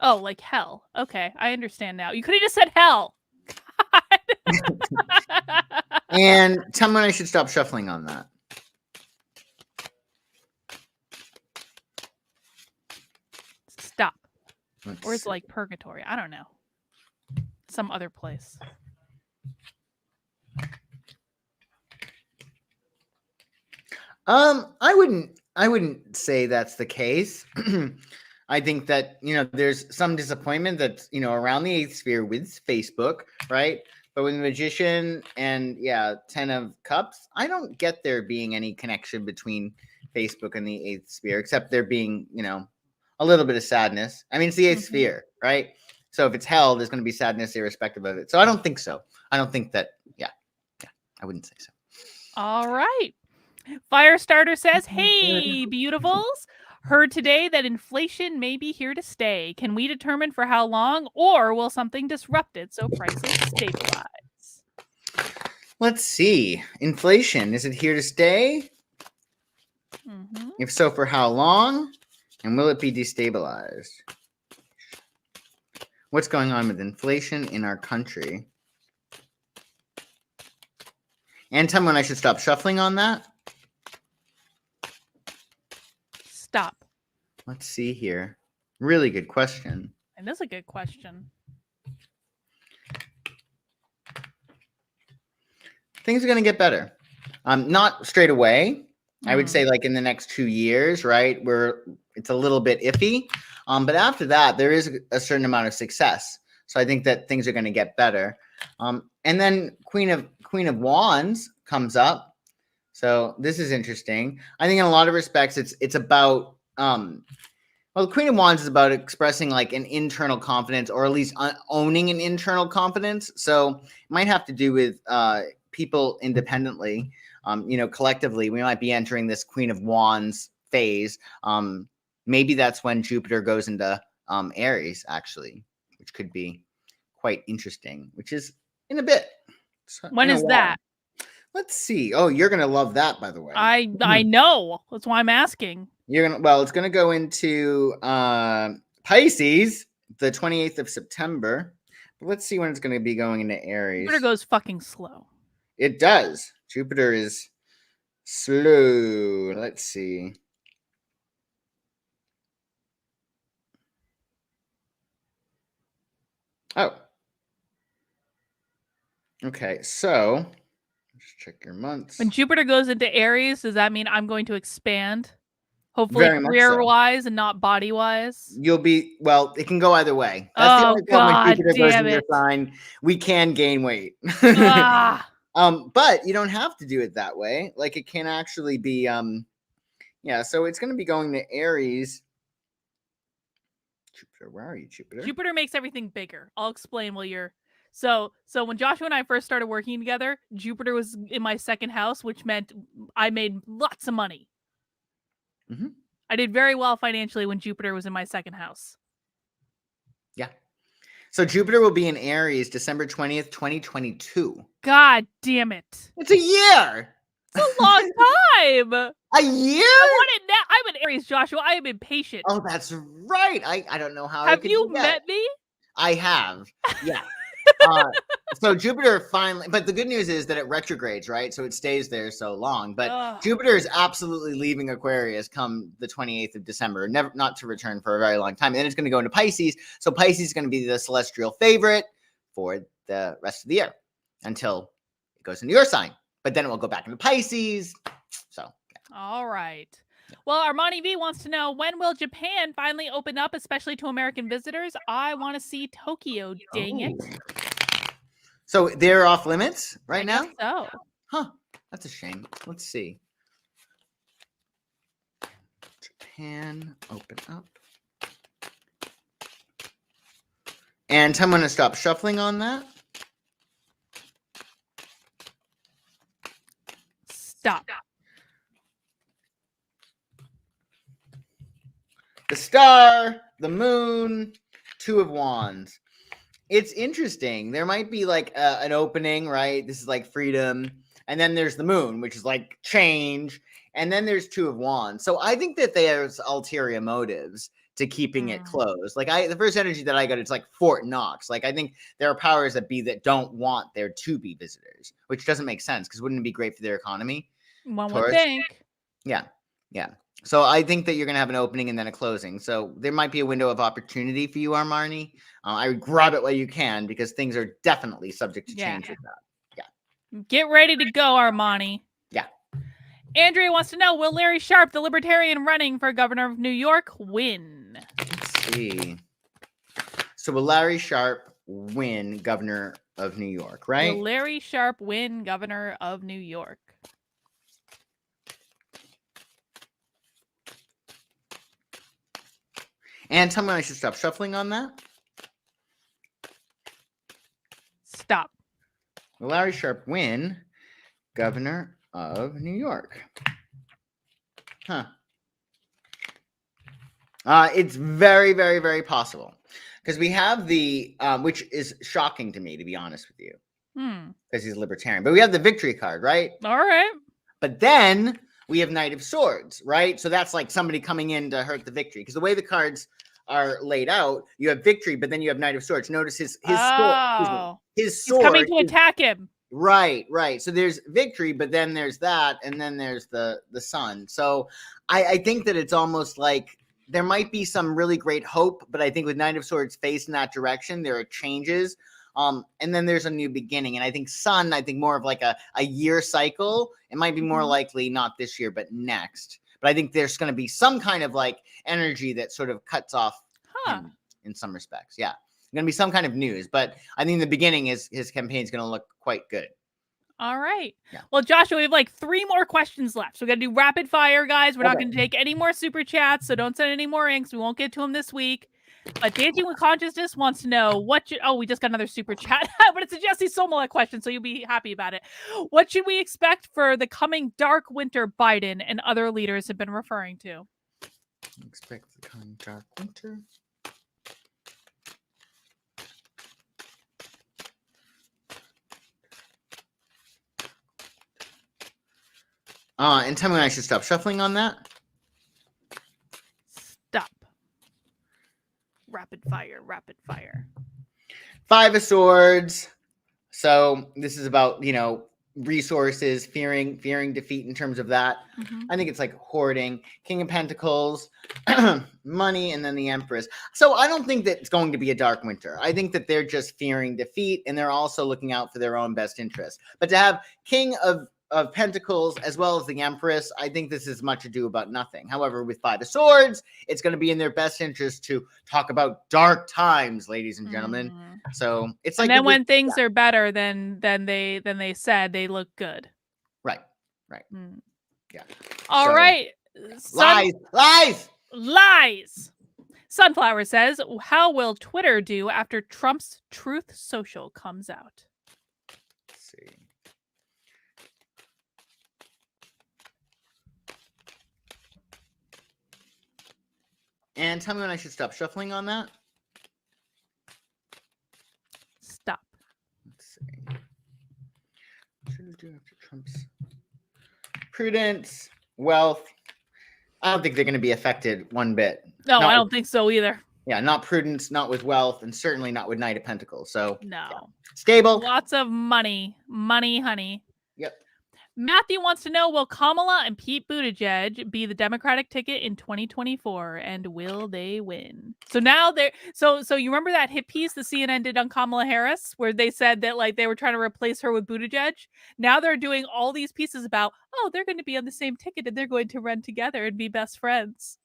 Oh, like hell. Okay, I understand now. You could have just said hell. And tell me when I should stop shuffling on that. Stop. Or it's like purgatory. I don't know. Some other place. I wouldn't I wouldn't say that's the case. I think that, there's some disappointment that's, around the eighth sphere with Facebook, right? But with the Magician and 10 of Cups, I don't get there being any connection between Facebook and the eighth sphere, except there being, a little bit of sadness. I mean, it's the eighth sphere, right? So if it's hell, there's going to be sadness irrespective of it. So I don't think so. I don't think that, I wouldn't say so. All right. Firestarter says, hey, beautifuls. Heard today that inflation may be here to stay. Can we determine for how long, or will something disrupt it so prices stabilize? Let's see. Inflation, is it here to stay? If so, for how long? And will it be destabilized? What's going on with inflation in our country? And tell me when I should stop shuffling on that. Stop. Let's see here. Really good question. And that's a good question. Things are going to get better. Not straight away. I would say like in the next 2 years, right? Where it's a little bit iffy. But after that, there is a certain amount of success. So I think that things are going to get better. And then Queen of Wands comes up. So this is interesting. I think in a lot of respects, it's about, the Queen of Wands is about expressing like an internal confidence, or at least owning an internal confidence. So it might have to do with people independently. Collectively, we might be entering this Queen of Wands phase. Maybe that's when Jupiter goes into Aries, actually, which could be quite interesting, which is in a bit. When is that? Let's see. Oh, you're going to love that, by the way. I know. That's why I'm asking. It's going to go into Pisces, the 28th of September. But let's see when it's going to be going into Aries. Jupiter goes fucking slow. It does. Jupiter is slow. Let's see. Oh. Okay, so let's check your months. When Jupiter goes into Aries, does that mean I'm going to expand? Hopefully career-wise and not body-wise? It can go either way. That's the only problem when Jupiter goes into your sign. We can gain weight. But you don't have to do it that way. Like it can actually be, so it's going to be going to Aries. Jupiter, where are you, Jupiter? Jupiter makes everything bigger. I'll explain while you're... So when Joshua and I first started working together, Jupiter was in my second house, which meant I made lots of money. I did very well financially when Jupiter was in my second house. Yeah. So Jupiter will be in Aries December 20th, 2022. God damn it. It's a year. It's a long time. A year? I want it now. I'm in Aries, Joshua. I am impatient. Oh, that's right. I don't know how. Have you met me? I have. Yeah. So Jupiter finally, but the good news is that it retrogrades, right? So it stays there so long. But Jupiter is absolutely leaving Aquarius come the 28th of December, not to return for a very long time. And then it's going to go into Pisces. So Pisces is going to be the celestial favorite for the rest of the year until it goes into your sign. But then it will go back into Pisces. So, yeah. All right. Well, Armani V wants to know, when will Japan finally open up, especially to American visitors? I want to see Tokyo, dang it. So they're off limits right now? So. Huh. That's a shame. Let's see. Japan, open up. And I'm going to stop shuffling on that. Stop. The star, the moon, two of wands. It's interesting. There might be like an opening, right? This is like freedom. And then there's the moon, which is like change. And then there's two of wands. So I think that there's ulterior motives to keeping it closed. Like the first energy that I got, it's like Fort Knox. Like I think there are powers that be that don't want there to be visitors, which doesn't make sense because wouldn't it be great for their economy? One would think. Yeah. Yeah. So I think that you're going to have an opening and then a closing. So there might be a window of opportunity for you, Armani. I would grab it while you can because things are definitely subject to change with that. Yeah. Get ready to go, Armani. Yeah. Andrea wants to know, will Larry Sharpe, the libertarian running for governor of New York, win? Let's see. So will Larry Sharpe win governor of New York, right? Will Larry Sharpe win governor of New York? And tell me I should stop shuffling on that. Stop. Will Larry Sharpe win governor of New York? Huh. It's very, very, very possible. Because we have the, which is shocking to me, to be honest with you. Because he's a libertarian. But we have the victory card, right? All right. But then we have Knight of Swords, right? So that's like somebody coming in to hurt the victory. Because the way the cards are laid out, you have victory, but then you have Knight of Swords. Notice his sword. His sword. He's coming to attack him. Right. So there's victory, but then there's that, and then there's the sun. So I think that it's almost like there might be some really great hope, but I think with Knight of Swords facing that direction, there are changes. And then there's a new beginning. And I think sun, more of like a year cycle. It might be more likely not this year, but next. But I think there's going to be some kind of like energy that sort of cuts off him in some respects. Yeah. Going to be some kind of news, but I think the beginning is his campaign is going to look quite good. All right. Yeah. Well, Joshua, we have like 3 more questions left. So we got to do rapid fire, guys. We're not going to take any more super chats, so don't send any more inks. We won't get to them this week. But Dancing with Consciousness wants to know we just got another super chat, but it's a Jesse Somola question, so you'll be happy about it. What should we expect for the coming dark winter Biden and other leaders have been referring to? Expect the coming dark winter. And tell me when I should stop shuffling on that. Stop. Rapid fire. 5 of Swords. So this is about, resources, fearing defeat in terms of that. I think it's like hoarding. King of Pentacles, money, and then the Empress. So I don't think that it's going to be a dark winter. I think that they're just fearing defeat, and they're also looking out for their own best interest. But to have King of Pentacles as well as the Empress, I think this is much ado about nothing. However, with 5 of Swords, it's going to be in their best interest to talk about dark times, ladies and gentlemen. So it's like, and then when things are better than they said, they look good. Right. Yeah. All right. Lies. Sunflower says, how will Twitter do after Trump's Truth Social comes out? Let's see. And tell me when I should stop shuffling on that. Stop. Let's see. What should we do after Trump's prudence, wealth? I don't think they're going to be affected one bit. No, I don't think so either. Yeah, not prudence, not with wealth, and certainly not with Knight of Pentacles. So no. Yeah. Stable. Lots of money, honey. Yep. Matthew wants to know, will Kamala and Pete Buttigieg be the Democratic ticket in 2024, and will they win? So now so you remember that hit piece the CNN did on Kamala Harris, where they said that like they were trying to replace her with Buttigieg? Now they're doing all these pieces about, they're going to be on the same ticket and they're going to run together and be best friends.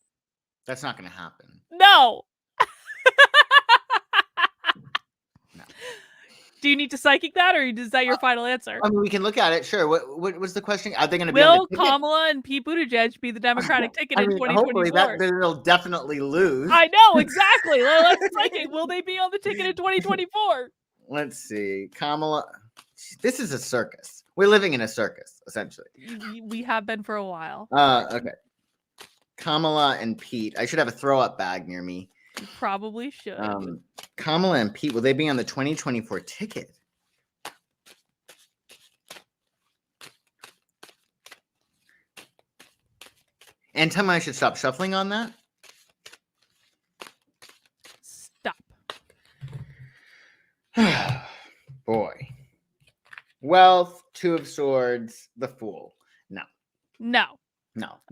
That's not going to happen. No. Do you need to psychic that, or is that your final answer? I mean, we can look at it. Sure. What was the question? Are they going to be? Will Kamala and Pete Buttigieg be the Democratic ticket in 2024? Hopefully they'll definitely lose. I know, exactly. Let's psychic. Will they be on the ticket in 2024? Let's see. Kamala. This is a circus. We're living in a circus, essentially. We have been for a while. Okay. Kamala and Pete. I should have a throw-up bag near me. You probably should. Kamala and Pete, will they be on the 2024 ticket? And tell me I should stop shuffling on that. Stop. Boy. Wealth, 2 of Swords, the Fool. No,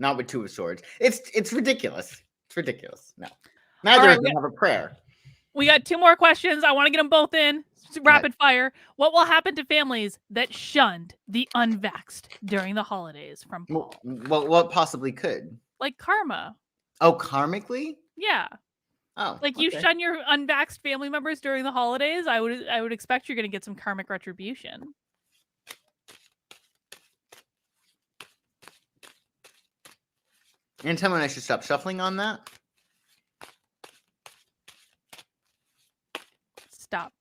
not with 2 of Swords. It's ridiculous. It's ridiculous. No. Neither of them have a prayer. We got 2 more questions. I want to get them both in. Rapid fire. What will happen to families that shunned the unvaxxed during the holidays from Paul? What possibly could? Like karma. Oh, karmically? Yeah. Oh, Like you okay. shun your unvaxxed family members during the holidays, I would expect you're going to get some karmic retribution. And tell me when I should stop shuffling on that. Stop.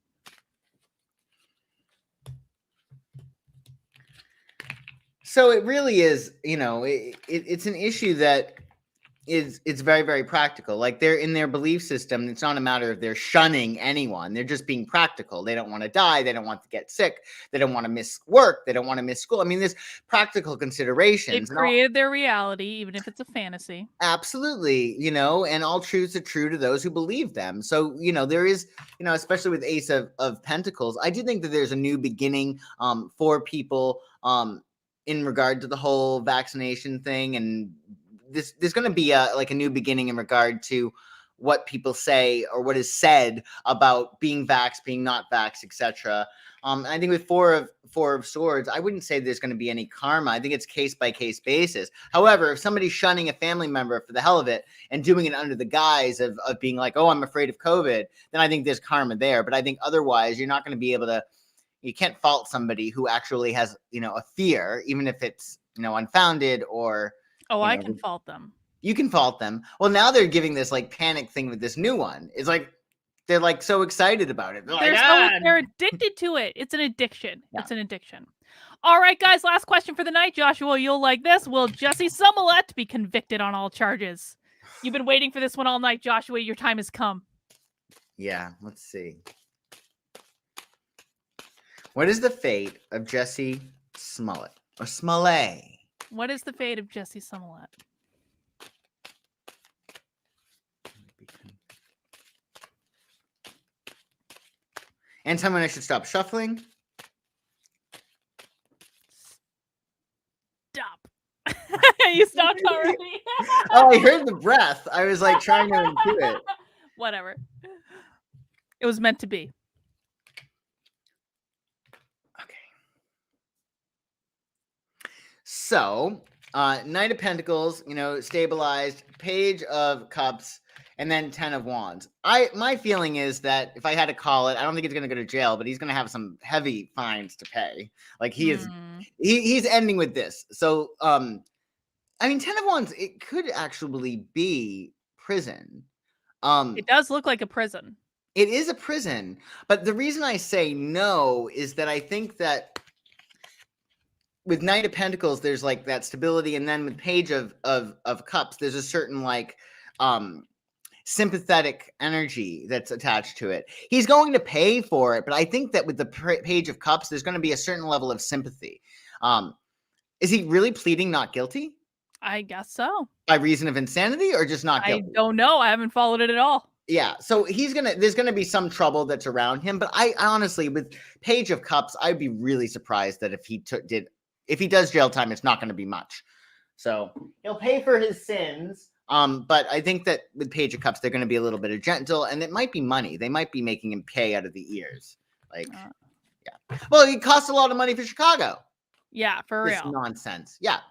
So it really is, it's an issue that it's very, very practical. Like they're in their belief system. It's not a matter of they're shunning anyone. They're just being practical. They don't want to die. They don't want to get sick. They don't want to miss work. They don't want to miss school. I mean, there's practical considerations. They've created their reality, even if it's a fantasy. Absolutely, and all truths are true to those who believe them. So, there is, especially with Ace of Pentacles, I do think that there's a new beginning for people in regard to the whole vaccination thing. And there's going to be a new beginning in regard to what people say or what is said about being vaxxed, being not vaxxed, etc. I think with four of swords, I wouldn't say there's going to be any karma. I think it's case by case basis. However, if somebody's shunning a family member for the hell of it and doing it under the guise of being like, oh, I'm afraid of COVID, then I think there's karma there. But I think otherwise, you're not going to be able to. You can't fault somebody who actually has, a fear, even if it's, unfounded or. Oh, I can fault them. You can fault them. Well, now they're giving this panic thing with this new one. It's like they're so excited about it. They're addicted to it. It's an addiction. Yeah. It's an addiction. All right, guys. Last question for the night, Joshua. You'll like this. Will Jesse Smollett be convicted on all charges? You've been waiting for this one all night, Joshua. Your time has come. Yeah. Let's see. What is the fate of Jesse Smollett or Smollett? What is the fate of Jesse Smollett? And tell me when I should stop shuffling. Stop. You stopped already. Oh, I heard the breath. I was trying to do it. Whatever. It was meant to be. So, Knight of Pentacles, stabilized, Page of Cups, and then 10 of Wands. My feeling is that if I had to call it, I don't think he's going to go to jail, but he's going to have some heavy fines to pay. He's ending with this. So, 10 of Wands, it could actually be prison. It does look like a prison. It is a prison, but the reason I say no is that I think that with Knight of Pentacles, there's that stability, and then with Page of Cups, there's a certain sympathetic energy that's attached to it. He's going to pay for it, but I think that with the Page of Cups, there's going to be a certain level of sympathy. Is he really pleading not guilty? I guess so. By reason of insanity or just not guilty? I don't know. I haven't followed it at all. Yeah, so there's gonna be some trouble that's around him, but I honestly, with Page of Cups, I'd be really surprised that if he does jail time, it's not going to be much. So he'll pay for his sins. But I think that with Page of Cups, they're going to be a little bit of gentle, and it might be money. They might be making him pay out of the ears. Yeah. Well, it costs a lot of money for Chicago. Yeah, for real. This nonsense. Yeah.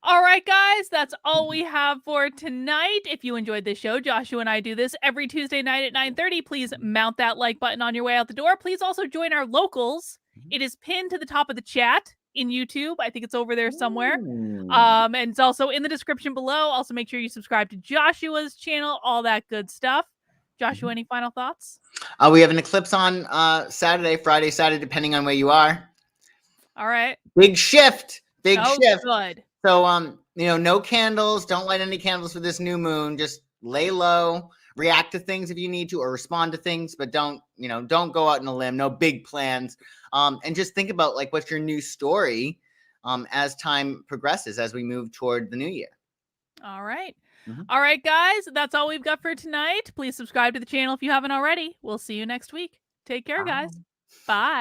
All right, guys, that's all we have for tonight. If you enjoyed this show, Joshua and I do this every Tuesday night at 9:30. Please mount that like button on your way out the door. Please also join our locals. It is pinned to the top of the chat in YouTube. I think it's over there somewhere. And it's also in the description below. Also, make sure you subscribe to Joshua's channel, all that good stuff. Joshua, any final thoughts? We have an eclipse on Friday, Saturday, depending on where you are. All right. Big shift. Big shift. Good. So, no candles. Don't light any candles for this new moon. Just lay low. React to things if you need to, or respond to things, but don't go out on a limb. No big plans. And just think about what's your new story as time progresses, as we move toward the new year. All right. Mm-hmm. All right, guys, that's all we've got for tonight. Please subscribe to the channel if you haven't already. We'll see you next week. Take care, guys. Bye.